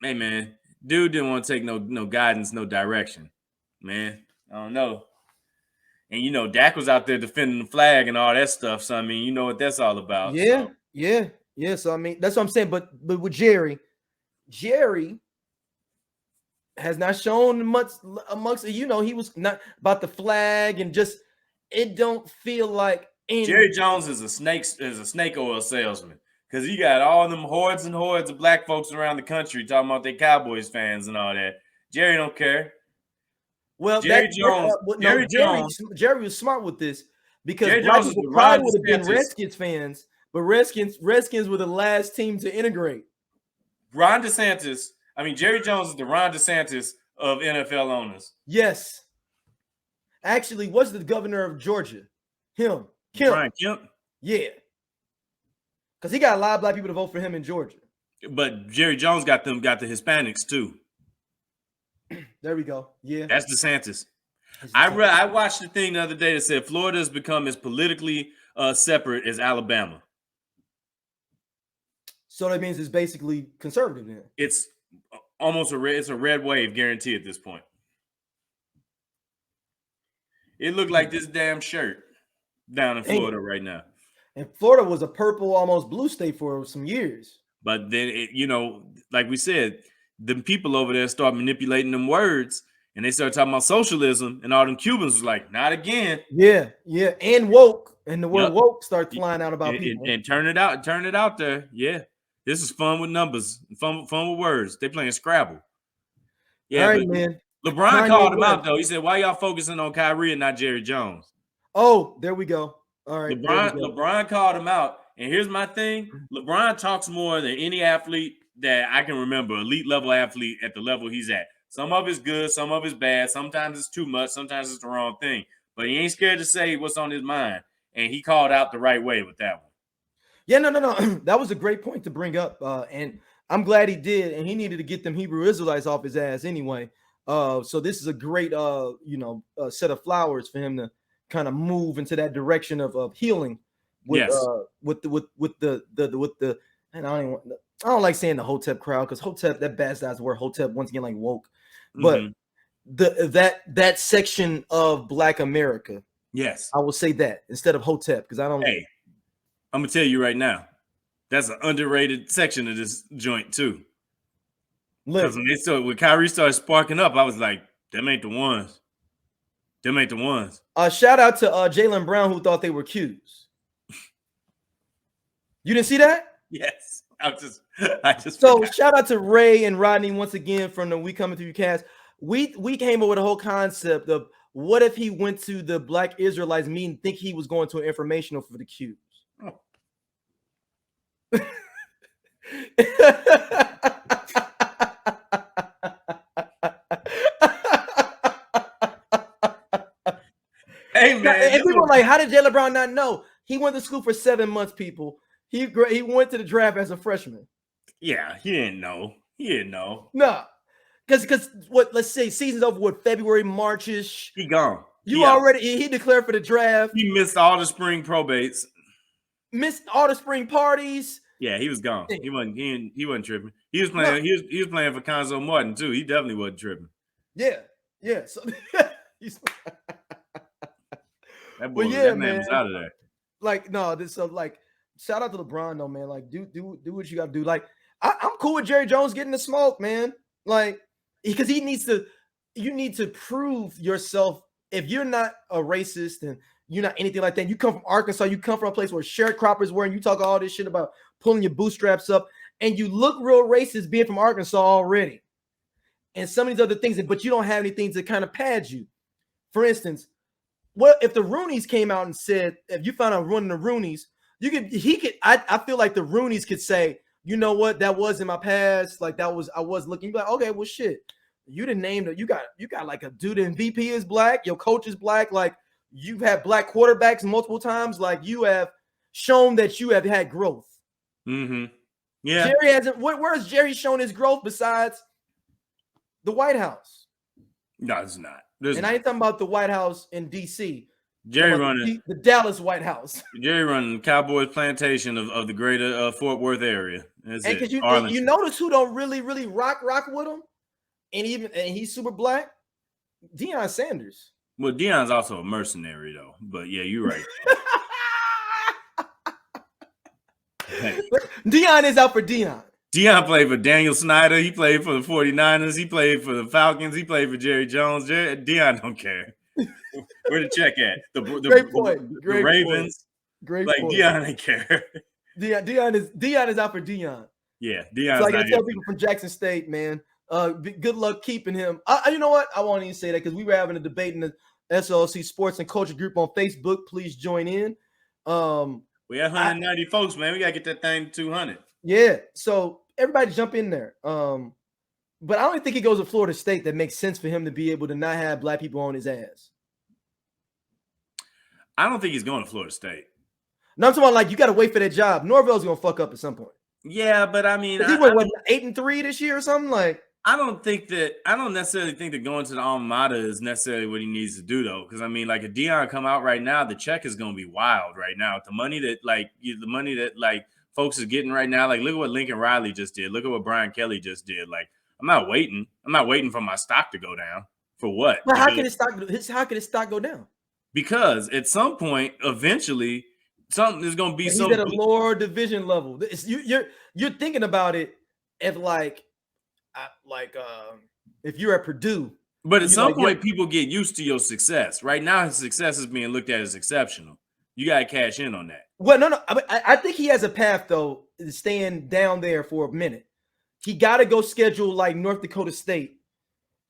hey man, dude didn't want to take no guidance, no direction. Man, I don't know. And Dak was out there defending the flag and all that stuff. So I mean, you know what that's all about. Yeah, so. Yeah. So I mean, that's what I'm saying. But with Jerry has not shown much amongst he was not about the flag and just it don't feel like Jerry Jones is a snake oil salesman because he got all them hordes and hordes of black folks around the country talking about their Cowboys fans and all that. Jerry don't care. Well, Jerry was smart with this because Jerry black Jones is people the probably Ron would have been DeSantis. Redskins fans, but Redskins were the last team to integrate. Jerry Jones is the Ron DeSantis of NFL owners. Yes. Actually, what's the governor of Georgia? Kemp. Brian Kemp. Yeah. Because he got a lot of black people to vote for him in Georgia. But Jerry Jones got the Hispanics too. There we go. Yeah. That's DeSantis. I watched the thing the other day that said Florida has become as politically separate as Alabama. So that means it's basically conservative then. It's almost a red wave guarantee at this point. It looked like this damn shirt down in Florida right now. And Florida was a purple, almost blue state for some years. But then, like we said, the people over there start manipulating them words, and they start talking about socialism, and all them Cubans was like, not again. Yeah, and woke, and the word woke starts flying out about people. And turn it out there. Yeah, this is fun with numbers, fun with words. They playing Scrabble. Yeah, all right, man. LeBron called him out though. He said, "Why y'all focusing on Kyrie and not Jerry Jones?" Oh, there we go. All right, LeBron called him out, and here's my thing: LeBron talks more than any athlete that I can remember, elite level athlete at the level he's at. Some of it's good, some of it's bad. Sometimes it's too much, sometimes it's the wrong thing. But he ain't scared to say what's on his mind, and he called out the right way with that one. Yeah, no. That was a great point to bring up, and I'm glad he did. And he needed to get them Hebrew Israelites off his ass anyway. So this is a great, set of flowers for him to kind of move into that direction of healing. With the and I don't like saying the Hotep crowd because Hotep, that bastards the word Hotep once again like woke, but that section of Black America. Yes, I will say that instead of Hotep because I don't. Hey, I'm gonna tell you right now, that's an underrated section of this joint too. Because when Kyrie started sparking up, I was like, them ain't the ones. Them ain't the ones. Shout out to Jaylen Brown who thought they were Qs. You didn't see that? Yes. I just so forgot. Shout out to Ray and Rodney once again from the We Coming Through Cast. We came up with a whole concept of what if he went to the Black Israelites meeting, think he was going to an informational for the Qs. Oh. Hey man, and people are like, how did Jaylen Brown not know? He went to school for 7 months, people. He went to the draft as a freshman. Yeah, he didn't know. No. Because what, let's say season's over with February, March-ish. He gone. He declared for the draft. He missed all the spring probates. Missed all the spring parties. Yeah, he was gone. He wasn't tripping. He was playing. No. He was playing for Conzo Martin too. He definitely wasn't tripping. Yeah. So that man was out of there. Like no, shout out to LeBron though, man. Like do what you got to do. Like I'm cool with Jerry Jones getting the smoke, man. Like because you need to prove yourself. If you're not a racist and you're not anything like that, you come from Arkansas, you come from a place where sharecroppers were, and you talk all this shit about pulling your bootstraps up, and you look real racist being from Arkansas already. And some of these other things, but you don't have anything to kind of pad you. For instance, what if the Rooneys came out and said, if you found out running the Rooneys, I feel like the Rooneys could say, you know what, that was in my past, like I was looking, like, okay, well shit. You didn't name that. You got like a dude in VP is black. Your coach is black. Like you've had black quarterbacks multiple times. Like you have shown that you have had growth. Mm-hmm. Yeah. Jerry hasn't. Where has Jerry shown his growth besides the White House? No, it's not. I ain't talking about the White House in DC. Jerry running the Dallas White House. Jerry running Cowboys plantation of the greater Fort Worth area. And because you notice who don't really rock with him. And he's super black, Deion Sanders. Well, Deion's also a mercenary, though. But yeah, you're right. Deion is out for Deion. Deion played for Daniel Snyder. He played for the 49ers. He played for the Falcons. He played for Jerry Jones. Deion don't care. Where the check at? Great point. The Ravens. Great point. Deion ain't care. Deion is out for Deion. Yeah, Deion's so I tell people from Jackson State, man. Good luck keeping him. You know what? I won't even say that because we were having a debate SOLC Sports and Culture Group on Facebook. Please join in. We have 190 folks, man. We gotta get that thing to 200. Yeah, so everybody jump in there. But I don't think he goes to Florida State. That makes sense for him to be able to not have black people on his ass. I don't think he's going to Florida State. No, I'm talking about like you got to wait for that job. Norvell's gonna fuck up at some point. Yeah, but I mean, he went 8-3 this year or something like. I don't necessarily think that going to the alma mater is necessarily what he needs to do, though. Because I mean, like if Deion come out right now, the check is going to be wild right now. The money that folks are getting right now, like look at what Lincoln Riley just did. Look at what Brian Kelly just did. Like I'm not waiting for my stock to go down. For what? But how can his stock go down? Because at some point, eventually, something is going to be he's at a lower division level. You're thinking about it at if you're at Purdue. But at some point, people get used to your success. Right now, his success is being looked at as exceptional. You got to cash in on that. Well, no. I think he has a path, though, staying down there for a minute. He got to go schedule like North Dakota State.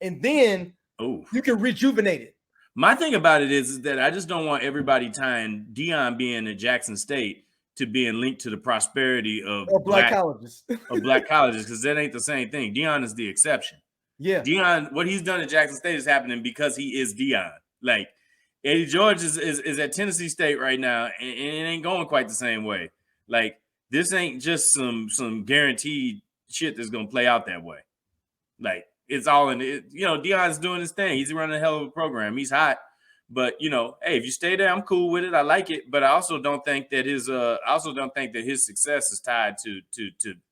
And then you can rejuvenate it. My thing about it is that I just don't want everybody tying Deion being at Jackson State to being linked to the prosperity of black colleges. Of black colleges, because that ain't the same thing. Deion is the exception. Yeah. Deion, what he's done at Jackson State is happening because he is Deion. Like Eddie George is at Tennessee State right now, and it ain't going quite the same way. Like this ain't just some guaranteed shit that's gonna play out that way. Like it's all in it. Deion's doing his thing. He's running a hell of a program. He's hot. But hey, if you stay there, I'm cool with it. I like it. But I also don't think that his success is tied to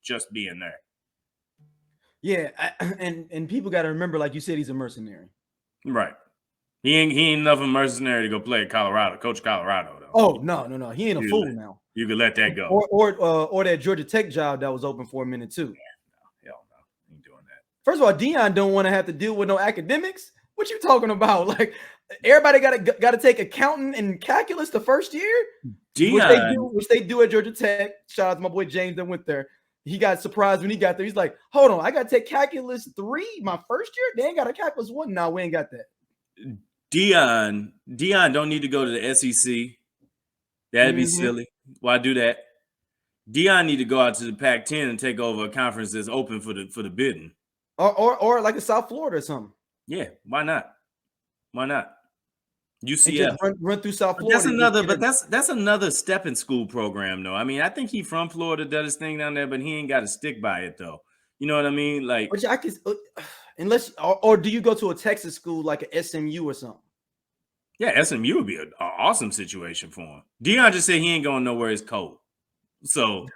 just being there. Yeah, and people got to remember, like you said, he's a mercenary. Right. He ain't enough of a mercenary to go play at Colorado, coach Colorado though. Oh no, he ain't a fool now. You could let that go. Or that Georgia Tech job that was open for a minute too. Yeah, hell no, he ain't doing that. First of all, Deion don't want to have to deal with no academics. What you talking about? Like everybody got to take accounting and calculus the first year, which they do at Georgia Tech. Shout out to my boy James that went there. He got surprised when he got there. He's like, "Hold on, I got to take calculus 3 my first year. They ain't got a calculus 1. No, we ain't got that." Deion don't need to go to the SEC. That'd be silly. Why do that? Deion need to go out to the Pac-10 and take over a conference that's open for the bidding, or like a South Florida or something. Yeah, why not? Why not? UCF run through South Florida. That's another stepping school program, though. I mean, I think he from Florida, does his thing down there, but he ain't got to stick by it, though. You know what I mean? Like, which I can, unless or do you go to a Texas school like a SMU or something? Yeah, SMU would be an awesome situation for him. Deion just said he ain't going nowhere. It's cold. So,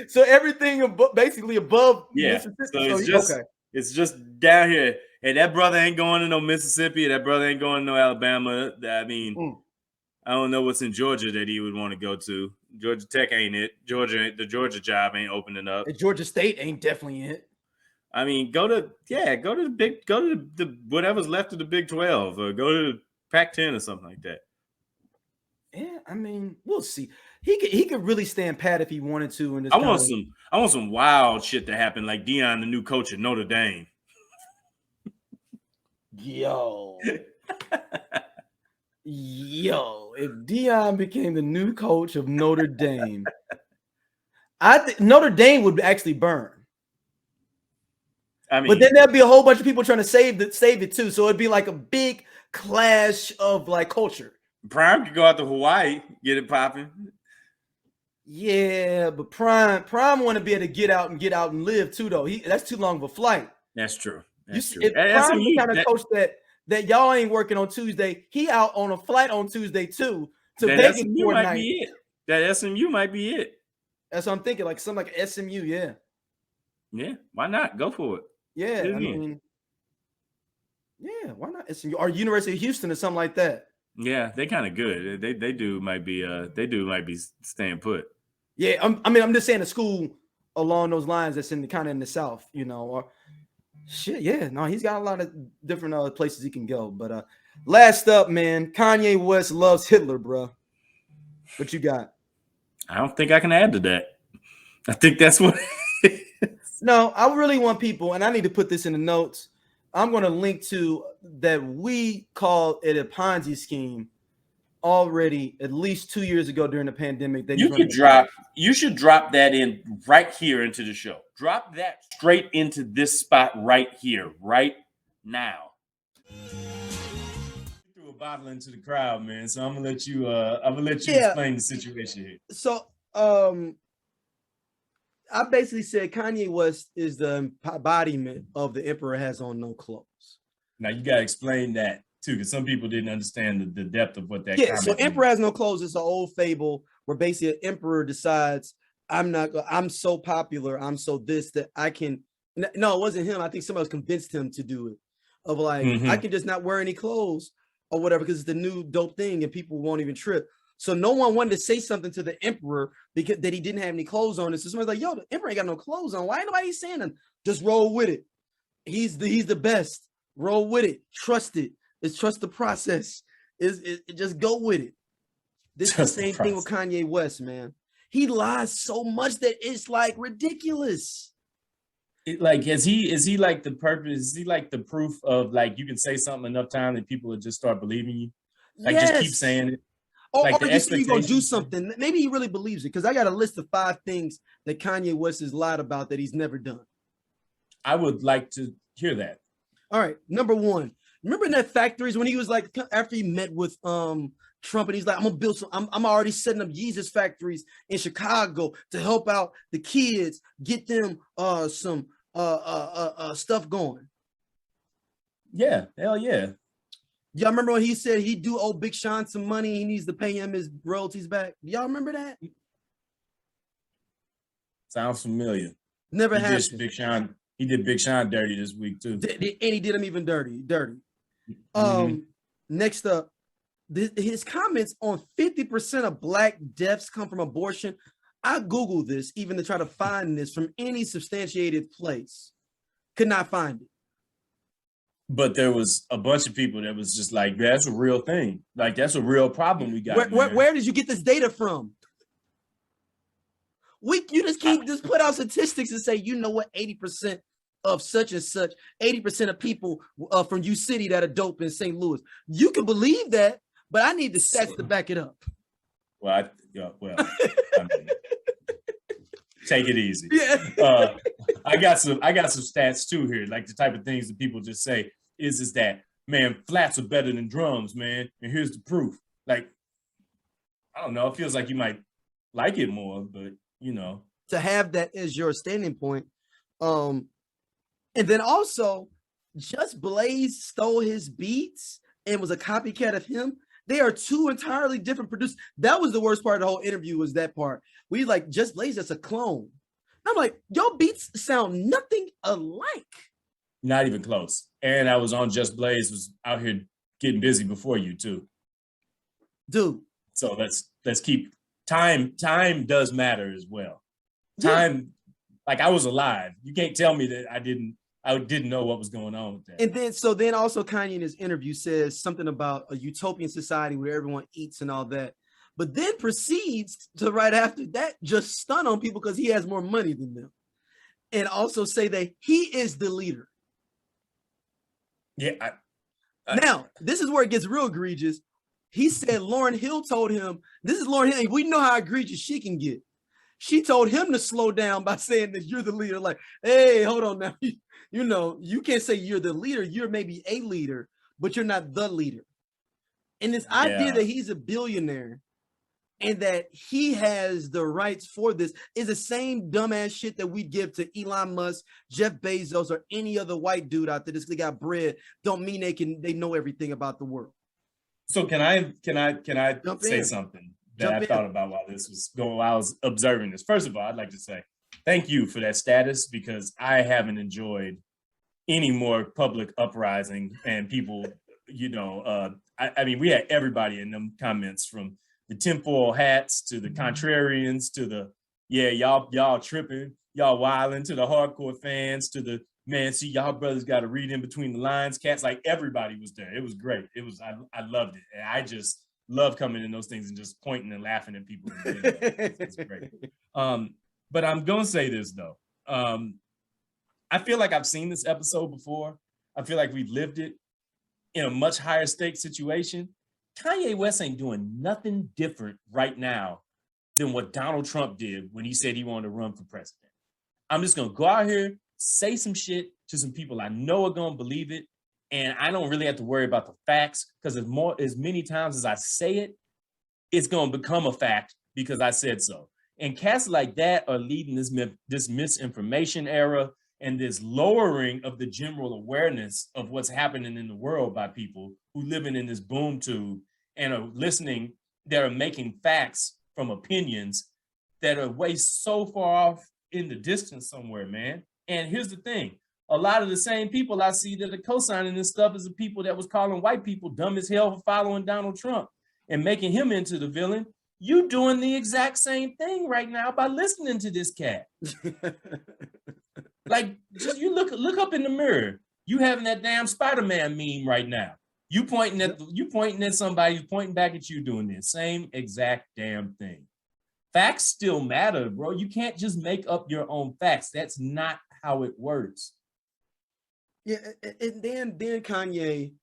so everything basically above. Yeah. So it's just down here. And that brother ain't going to no Mississippi. That brother ain't going to no Alabama. I mean, I don't know what's in Georgia that he would want to go to. Georgia Tech ain't it. The Georgia job ain't opening up. And Georgia State ain't definitely it. I mean, go to the whatever's left of the Big 12 or go to the Pac-10 or something like that. Yeah, I mean, we'll see. He could really stand pat if he wanted to. I want some wild shit to happen, like Deion, the new coach at Notre Dame. Yo, if Deion became the new coach of Notre Dame, I think Notre Dame would actually burn. I mean, but then there'd be a whole bunch of people trying to save it too. So it'd be like a big clash of like culture. Prime could go out to Hawaii, get it popping. Yeah, but Prime want to be able to get out and live too, though. That's too long of a flight. That's true. That's true. Prime's the kind of coach that y'all ain't working on Tuesday. He out on a flight on Tuesday too. To Vegas SMU might be it. That SMU might be it. That's what I'm thinking. Like something like SMU, yeah. Yeah, why not? Go for it. Yeah, I mean, yeah, why not SMU or University of Houston or something like that? Yeah, they kind of good. They might be staying put. Yeah, I'm just saying a school along those lines that's in the South, or shit. Yeah, no, he's got a lot of different places he can go. But last up, man, Kanye West loves Hitler, bro. What you got? I don't think I can add to that. I think that's what. No, I really want people, and I need to put this in the notes. I'm going to link to that we called it a Ponzi scheme already at least 2 years ago during the pandemic. That You should drop that in right here into the show. Drop that straight into this spot right here, right now. Threw a bottle into the crowd, man. So I'm gonna let you. Explain the situation here. So, I basically said Kanye West is the embodiment of the emperor has on no clothes. Now you gotta explain that too, because some people didn't understand the depth of what that. Yeah, so emperor has no clothes. It's an old fable where basically an emperor decides I'm so popular, I'm so this that I can. No, it wasn't him. I think somebody else convinced him to do it. Of like, I can just not wear any clothes or whatever because it's the new dope thing and people won't even trip. So no one wanted to say something to the emperor because that he didn't have any clothes on. And so somebody's like, yo, the emperor ain't got no clothes on. Why ain't nobody saying him? Just roll with it. He's the best. Roll with it. Trust it. It's trust the process. It just go with it. This is the same thing with Kanye West, man. He lies so much that it's like ridiculous. Is he like the purpose? Is he like the proof of like you can say something enough time that people will just start believing you? Like just keep saying it. Or you say you're gonna do something. Maybe he really believes it. Because I got a list of 5 things that Kanye West has lied about that he's never done. I would like to hear that. All right. Number 1. Remember in that factories when he was like after he met with Trump and he's like, I'm gonna build some, I'm already setting up Jesus factories in Chicago to help out the kids, get them some stuff going. Yeah, hell yeah. Y'all remember when he said he do owe Big Sean some money, he needs to pay him his royalties back? Y'all remember that? Sounds familiar. Never happened. He did Big Sean dirty this week too. And he did him even dirty. Next up, his comments on 50% of Black deaths come from abortion. I Googled this even to try to find this from any substantiated place. Could not find it. But there was a bunch of people that was just like, that's a real thing. Like, that's a real problem we got. Where did you get this data from? You just just put out statistics and say, you know what, 80% of such and such, 80% of people from U City that are dope in St. Louis. You can believe that, but I need the stats to back it up. Well, I mean, take it easy. Yeah. I got some stats too here, like the type of things that people just say is that, man, flats are better than drums, man. And here's the proof. Like, I don't know, it feels like you might like it more, but you know. To have that as your standing point. And then also, Just Blaze stole his beats and was a copycat of him. They are 2 entirely different producers. That was the worst part of the whole interview was that part. We like, Just Blaze, that's a clone. I'm like, your beats sound nothing alike. Not even close. And I was on Just Blaze, was out here getting busy before you too. Dude. So let's keep time does matter as well. Time, like I was alive. You can't tell me that I didn't know what was going on with that. And then also Kanye in his interview says something about a utopian society where everyone eats and all that. But then proceeds to right after that just stun on people because he has more money than them. And also say that he is the leader. Yeah. Now, this is where it gets real egregious. He said Lauryn Hill told him, this is Lauryn Hill, we know how egregious she can get. She told him to slow down by saying that you're the leader. Like, hey, hold on now. You know, you can't say you're the leader. You're maybe a leader, but you're not the leader. And this idea that he's a billionaire and that he has the rights for this is the same dumbass shit that we give to Elon Musk, Jeff Bezos, or any other white dude out there that's got bread. Don't mean they know everything about the world. So can I say something that I thought about while this was going, while I was observing this? First of all, I'd like to say thank you for that status because I haven't enjoyed any more public uprising and people, you know, I mean, we had everybody in them comments from the tinfoil hats to the contrarians to the, y'all tripping, y'all wilding, to the hardcore fans, to the, man, see, y'all brothers got to read in between the lines, cats. Like everybody was there. It was great. I loved it. And I just love coming in those things and just pointing and laughing at people. It's great. But I'm going to say this though. I feel like I've seen this episode before. I feel like we've lived it in a much higher stake situation. Kanye West ain't doing nothing different right now than what Donald Trump did when he said he wanted to run for president. I'm just going to go out here, say some shit to some people I know are going to believe it, and I don't really have to worry about the facts, because as many times as I say it, it's going to become a fact because I said so. And cats like that are leading this misinformation era and this lowering of the general awareness of what's happening in the world by people who living in this boom tube and are listening, that are making facts from opinions that are way so far off in the distance somewhere, man. And here's the thing. A lot of the same people I see that are co-signing this stuff is the people that was calling white people dumb as hell for following Donald Trump and making him into the villain. You doing the exact same thing right now by listening to this cat. Like, just you look up in the mirror. You having that damn Spider-Man meme right now. You pointing at somebody who's pointing back at you doing this same exact damn thing. Facts still matter, bro. You can't just make up your own facts. That's not how it works. Yeah, and then Kanye,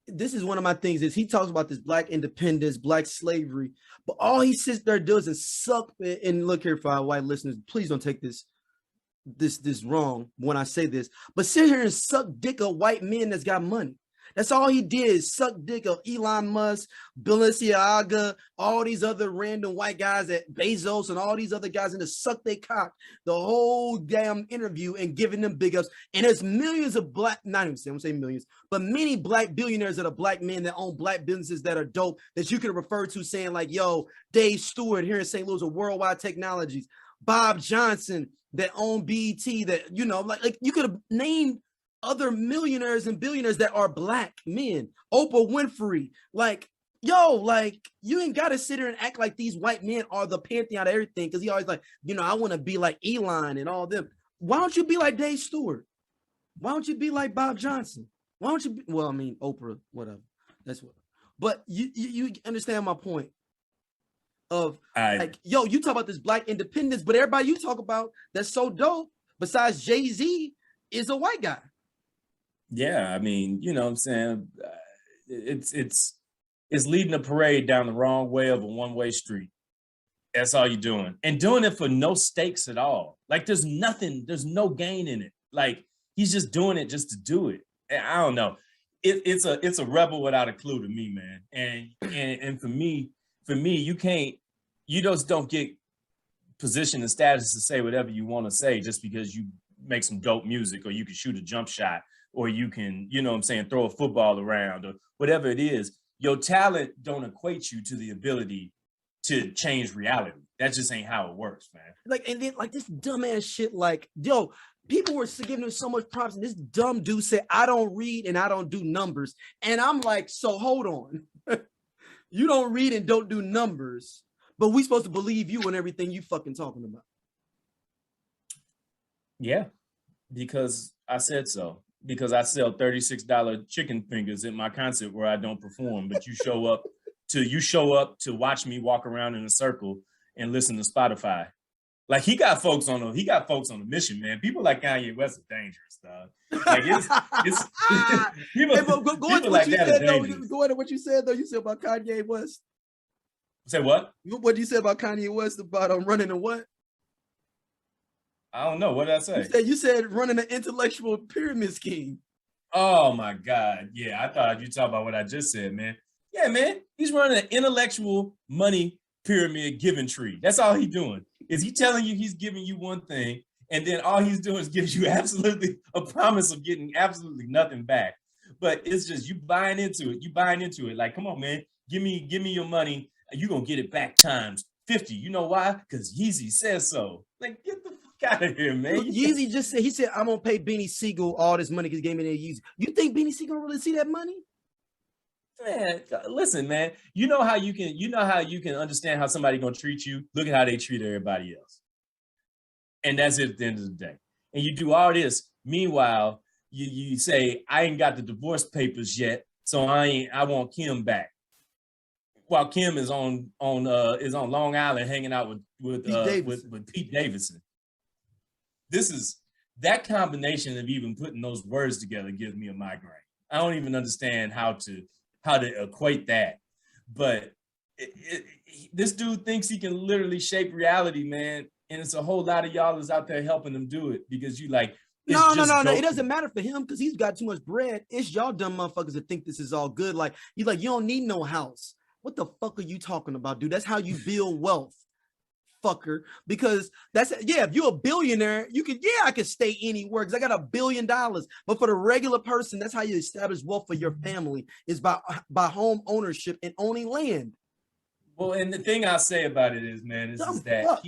this is one of my things, is he talks about this black independence, black slavery, but all he sits there does is suck. And look here, for our white listeners, please don't take this wrong when I say this, but sit here and suck dick of white men that's got money. That's all he did, is suck dick of Elon Musk, Balenciaga, all these other random white guys at Bezos and all these other guys, and to suck their cock the whole damn interview and giving them big ups. And there's millions of black, not even I'm saying millions, but many black billionaires that are black men that own black businesses that are dope that you can refer to, saying like, yo, Dave Stewart here in St. Louis of Worldwide Technologies, Bob Johnson that own BET, that, you know, like you could have named other millionaires and billionaires that are black men. Oprah Winfrey, like, yo, like, you ain't got to sit here and act like these white men are the pantheon of everything, because he always like, you know, I want to be like Elon and all them. Why don't you be like Dave Stewart? Why don't you be like Bob Johnson? Why don't you be, well, I mean, Oprah, whatever. That's what. But you understand my point of, like, yo, you talk about this black independence, but everybody you talk about that's so dope, besides Jay-Z, is a white guy. Yeah, I mean, you know what I'm saying? It's leading a parade down the wrong way of a one-way street. That's all you're doing. And doing it for no stakes at all. Like, there's no gain in it. Like, he's just doing it just to do it. And I don't know. It's a rebel without a clue to me, man. And for me, you just don't get position and status to say whatever you want to say just because you make some dope music, or you can shoot a jump shot, or you can, you know what I'm saying, throw a football around, or whatever it is. Your talent don't equate you to the ability to change reality. That just ain't how it works, man. Like, and then like this dumbass shit, like, yo, people were giving him so much props, and this dumb dude said, I don't read and I don't do numbers. And I'm like, so hold on. You don't read and don't do numbers, but we supposed to believe you and everything you fucking talking about. Yeah, because I said so. Because I sell $36 chicken fingers at my concert where I don't perform, but you show up to watch me walk around in a circle and listen to Spotify. Like, he got folks on a mission, man. People like Kanye West are dangerous, dog. Like, it's people, hey, go like that are dangerous. Go into what you said though. You said about Kanye West. Say what? What did you say about Kanye West about running and what? I don't know. What did I say? You said running an intellectual pyramid scheme. Oh my God. Yeah, I thought you talking about what I just said, man. Yeah, man. He's running an intellectual money pyramid giving tree. That's all he's doing. Is he telling you he's giving you one thing, and then all he's doing is gives you absolutely a promise of getting absolutely nothing back. But it's just you buying into it. You buying into it. Like, come on, man. Give me your money. You're gonna get it back times 50. You know why? Because Yeezy says so. Like, get the fuck out of here, man. Yeezy just said, he said, I'm gonna pay Beanie Siegel all this money because he gave me that Yeezy. You think Beanie Siegel really see that money? Man, listen, man. You know how you can understand how somebody gonna treat you. Look at how they treat everybody else. And that's it at the end of the day. And you do all this. Meanwhile, you say, I ain't got the divorce papers yet, so I want Kim back. While Kim is on Long Island hanging out with Pete Davidson. This that combination of even putting those words together gives me a migraine. I don't even understand how to equate that. But this dude thinks he can literally shape reality, man. And it's a whole lot of y'all is out there helping him do it because you like, no. It doesn't matter for him because he's got too much bread. It's y'all dumb motherfuckers that think this is all good. Like, you don't need no house. What the fuck are you talking about, dude? That's how you build wealth, fucker. Because if you're a billionaire, I could stay anywhere because I got $1 billion. But for the regular person, that's how you establish wealth for your family is by home ownership and owning land. Well, and the thing I'll say about it is, man, is that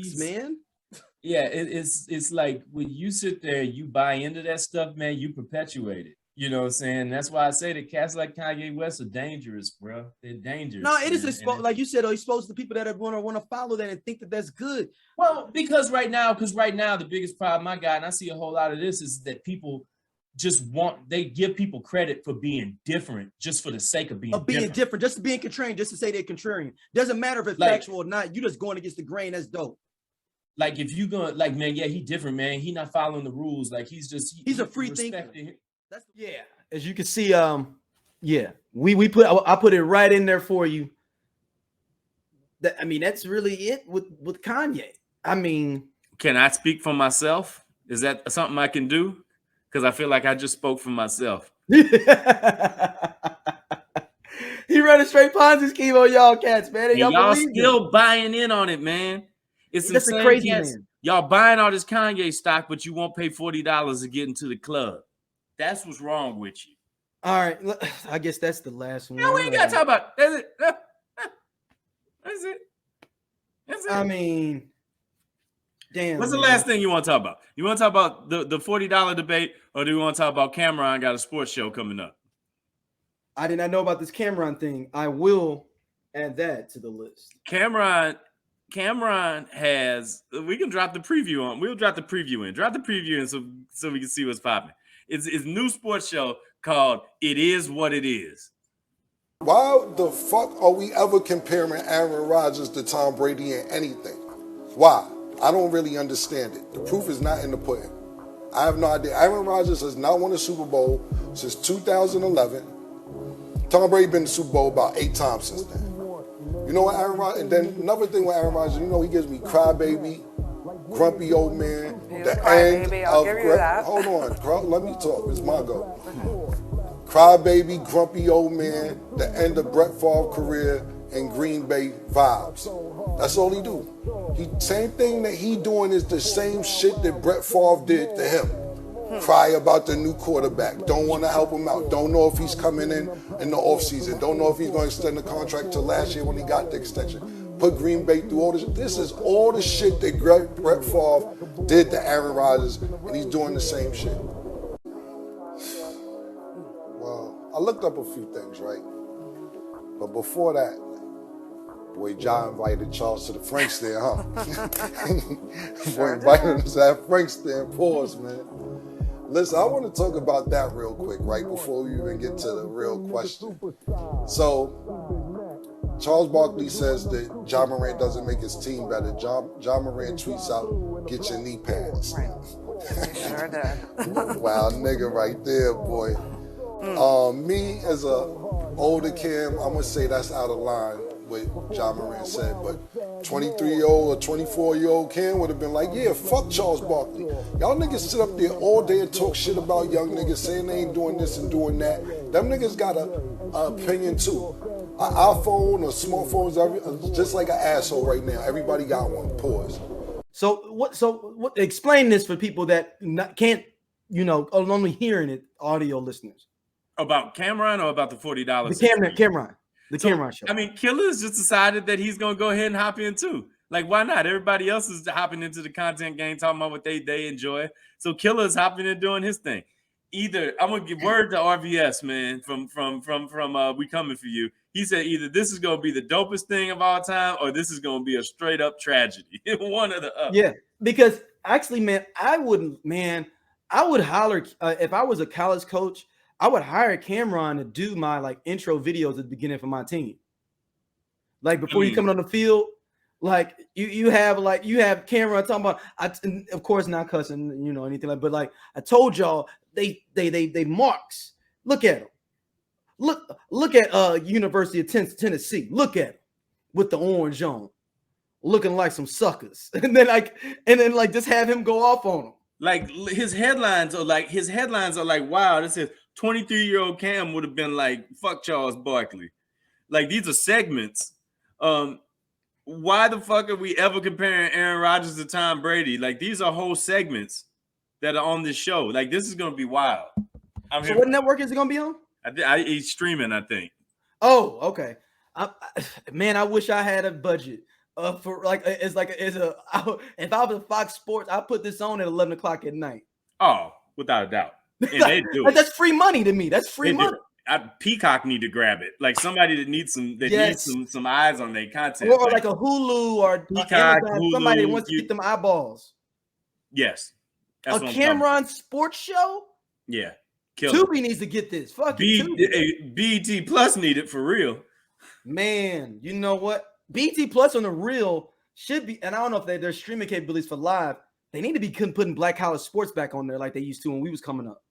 it's like when you sit there, you buy into that stuff, man, you perpetuate it. You know what I'm saying? That's why I say that cats like Kanye West are dangerous, bro. They're dangerous. No, it is exposed, like you said, exposed to people that are going to follow that and think that that's good. Well, because right now, the biggest problem I got, and I see a whole lot of this, is that people just they give people credit for being different just for the sake of being different. Just being contrarian, just to say they're contrarian. Doesn't matter if it's factual or not. You just going against the grain. That's dope. Like if you go, like, man, yeah, he different, man. He not following the rules. Like he's a free thinker. As you can see, I put it right in there for you. That's really it with Kanye. Can I speak for myself? Is that something I can do? Because I feel like I just spoke for myself. He run a straight Ponzi scheme on y'all cats, man. And y'all still buying in on it, man. It's that's a crazy cats. Man. Y'all buying all this Kanye stock, but you won't pay $40 to get into the club. That's what's wrong with you. All right, I guess that's the last one. No, we ain't got to talk about. That's it. That's it. Damn. What's the last thing you want to talk about? You want to talk about the $40 debate, or do you want to talk about Cameron got a sports show coming up? I did not know about this Cameron thing. I will add that to the list. Cameron has. We can drop the preview on. We'll drop the preview in. Drop the preview in so we can see what's popping. It's a new sports show called "It Is What It Is." Why the fuck are we ever comparing Aaron Rodgers to Tom Brady in anything? Why? I don't really understand it. The proof is not in the pudding. I have no idea. Aaron Rodgers has not won a Super Bowl since 2011. Tom Brady been to the Super Bowl about 8 times since then. You know what, Aaron Rodgers? And then another thing with Aaron Rodgers, he gives me crybaby, grumpy old man. The end of hold on, let me talk. It's my go. Crybaby, grumpy old man. The end of Brett Favre's career and Green Bay vibes. That's all he do. Same thing that he doing is the same shit that Brett Favre did to him. Cry about the new quarterback. Don't want to help him out. Don't know if he's coming in the offseason. Don't know if he's going to extend the contract to last year when he got the extension. Put Green Bay through all this. This is all the shit that Brett Favre did to Aaron Rodgers, and he's doing the same shit. Well, I looked up a few things, right? But before that, boy, John invited Charles to the Frank stand, huh? Boy, invited him to that Frank stand. Pause, man. Listen, I want to talk about that real quick, right, before we even get to the real question. So, Charles Barkley says that John Morant doesn't make his team better. John Morant tweets out, "Get your knee pads." Right. Sure did. Wow, nigga right there, boy. Me as a older Cam, I'm going to say that's out of line what John Morant said, but 23-year-old or 24-year-old Cam would have been like, yeah, fuck Charles Barkley. Y'all niggas sit up there all day and talk shit about young niggas saying they ain't doing this and doing that. Them niggas got an opinion too. An iPhone or smartphones, just like an asshole right now. Everybody got one. Pause. So what? Explain this for people that can't, only hearing it, audio listeners. About Cameron or about the $40? Cameron. The Cameron show. Killer's just decided that he's going to go ahead and hop in too. Like, why not? Everybody else is hopping into the content game, talking about what they enjoy. So Killer's hopping and doing his thing. Either I'm going to give word to RVS, man, from We Coming For You. He said either this is going to be the dopest thing of all time or this is going to be a straight up tragedy. One or the other. Yeah, because actually, man, I would holler if I was a college coach. I would hire Cameron to do my intro videos at the beginning for my team. Like before you coming on the field, Like you have Cameron talking about, of course not cussing, anything like, but like I told y'all, they marks. Look at them. Look at University of Tennessee. Look at them with the orange on, looking like some suckers, and then just have him go off on them. Like his headlines are like wow, this is 23-year-old Cam would have been like, fuck Charles Barkley. Like these are segments. Why the fuck are we ever comparing Aaron Rodgers to Tom Brady? Like these are whole segments that are on this show. Like this is gonna be wild. So what network is it gonna be on? He's streaming, I think. Oh, okay. Man, I wish I had a budget. For if I was a Fox Sports, I put this on at 11 o'clock at night. Oh, without a doubt. And they do it. That's free money to me. That's free money. Peacock need to grab it. Like somebody that needs some eyes on their content. Or like a Hulu or Peacock, Amazon, somebody that wants to get them eyeballs. Yes. That's a Cameron Sports show? Yeah. Tubi needs to get this. Fuck it. BET Plus need it for real. Man, you know what? BET Plus on the real should be, and I don't know if their streaming capabilities for live. They need to be putting Black College Sports back on there like they used to when we was coming up.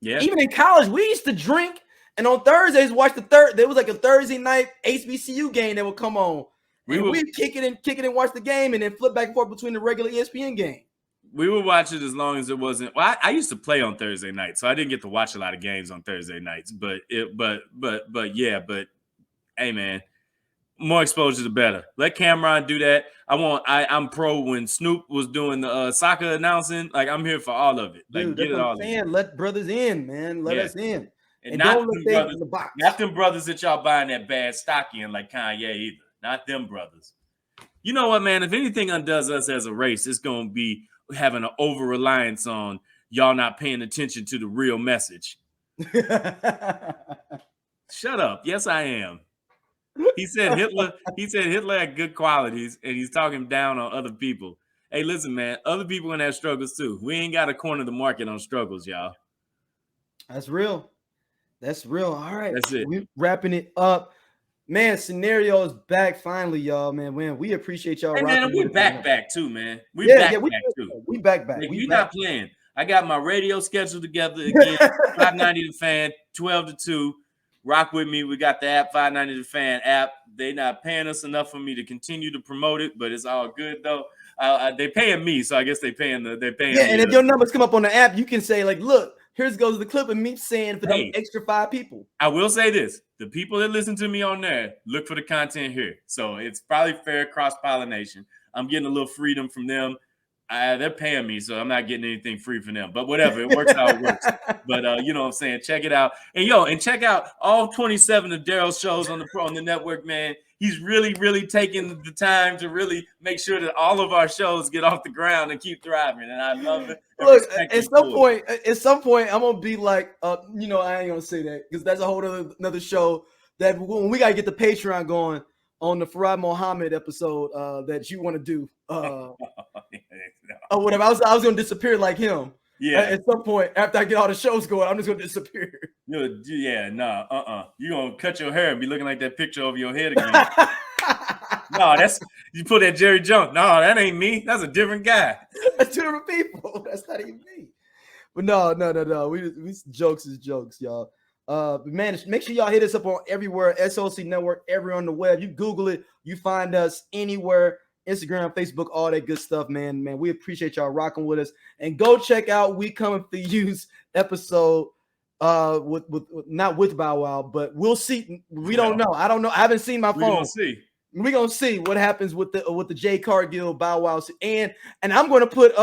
Yeah. Even in college, we used to drink, and on Thursdays watch there was like a Thursday night HBCU game that would come on. We'd kick it and watch the game, and then flip back and forth between the regular ESPN game. We would watch it as long as it wasn't. Well, I used to play on Thursday nights, so I didn't get to watch a lot of games on Thursday nights. But hey, man, more exposure the better. Let Cameron do that. I'm pro when Snoop was doing the soccer announcing. Like I'm here for all of it. Like Dude, get it all in. Let brothers in, man. Let us in. And not them brothers that y'all buying that bad stock in like Kanye either. Not them brothers. You know what, man? If anything undoes us as a race, it's gonna be having an over reliance on y'all not paying attention to the real message. Shut up. Yes, I am. He said Hitler had good qualities, and he's talking down on other people. Hey, listen, man, other people gonna have struggles too. We ain't got to corner the market on struggles, y'all. That's real. All right. That's it. We're wrapping it up. Man, Scenario is back finally, y'all. Man, we appreciate y'all. Hey, man, we back too, man. We back too. We back. Like, we not playing. I got my radio schedule together again. 590 The Fan, 12 to 2. Rock with me. We got the app, 590 The Fan app. They not paying us enough for me to continue to promote it, but it's all good though. They paying me, so I guess they're paying. Yeah, and if your numbers come up on the app, you can say like, "Look, here goes the clip of me saying for them extra 5 people." I will say this: the people that listen to me on there look for the content here, so it's probably fair cross-pollination. I'm getting a little freedom from them. They're paying me, so I'm not getting anything free from them. But whatever, it works how it works. But you know what I'm saying? Check it out. And check out all 27 of Darryl's shows on the network, man. He's really, really taking the time to really make sure that all of our shows get off the ground and keep thriving. And I love it. Look, at some point, I'm gonna be like, I ain't gonna say that because that's a whole another show that when we gotta get the Patreon going on the Farad Mohammed episode that you want to do. Or whatever. I was gonna disappear like him. Yeah. At some point, after I get all the shows going, I'm just gonna disappear. You're gonna cut your hair and be looking like that picture over your head again. No, you put that Jerry Junk. No, that ain't me. That's a different guy. That's 2 different people. That's not even me. But no. We jokes is jokes, y'all. Man, make sure y'all hit us up on everywhere. SOLC Network, everywhere on the web. You Google it, you find us anywhere. Instagram, Facebook, all that good stuff, man. Man, we appreciate y'all rocking with us. And go check out We Coming For You's episode with not with Bow Wow, but we'll see. We don't know. I don't know. I haven't seen my phone. We're gonna see what happens with the Jay Cargill Bow Wow. And I'm gonna put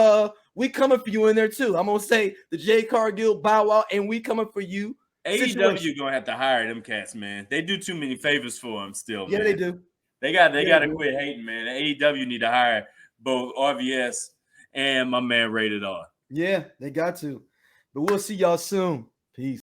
We Coming For You in there too. I'm gonna say the Jay Cargill Bow Wow and We Coming For You. AEW gonna have to hire them cats, man. They do too many favors for them still. Yeah, man. they do. They got to quit hating, man. AEW need to hire both RVS and my man Rated R. Yeah, they got to. But we'll see y'all soon. Peace.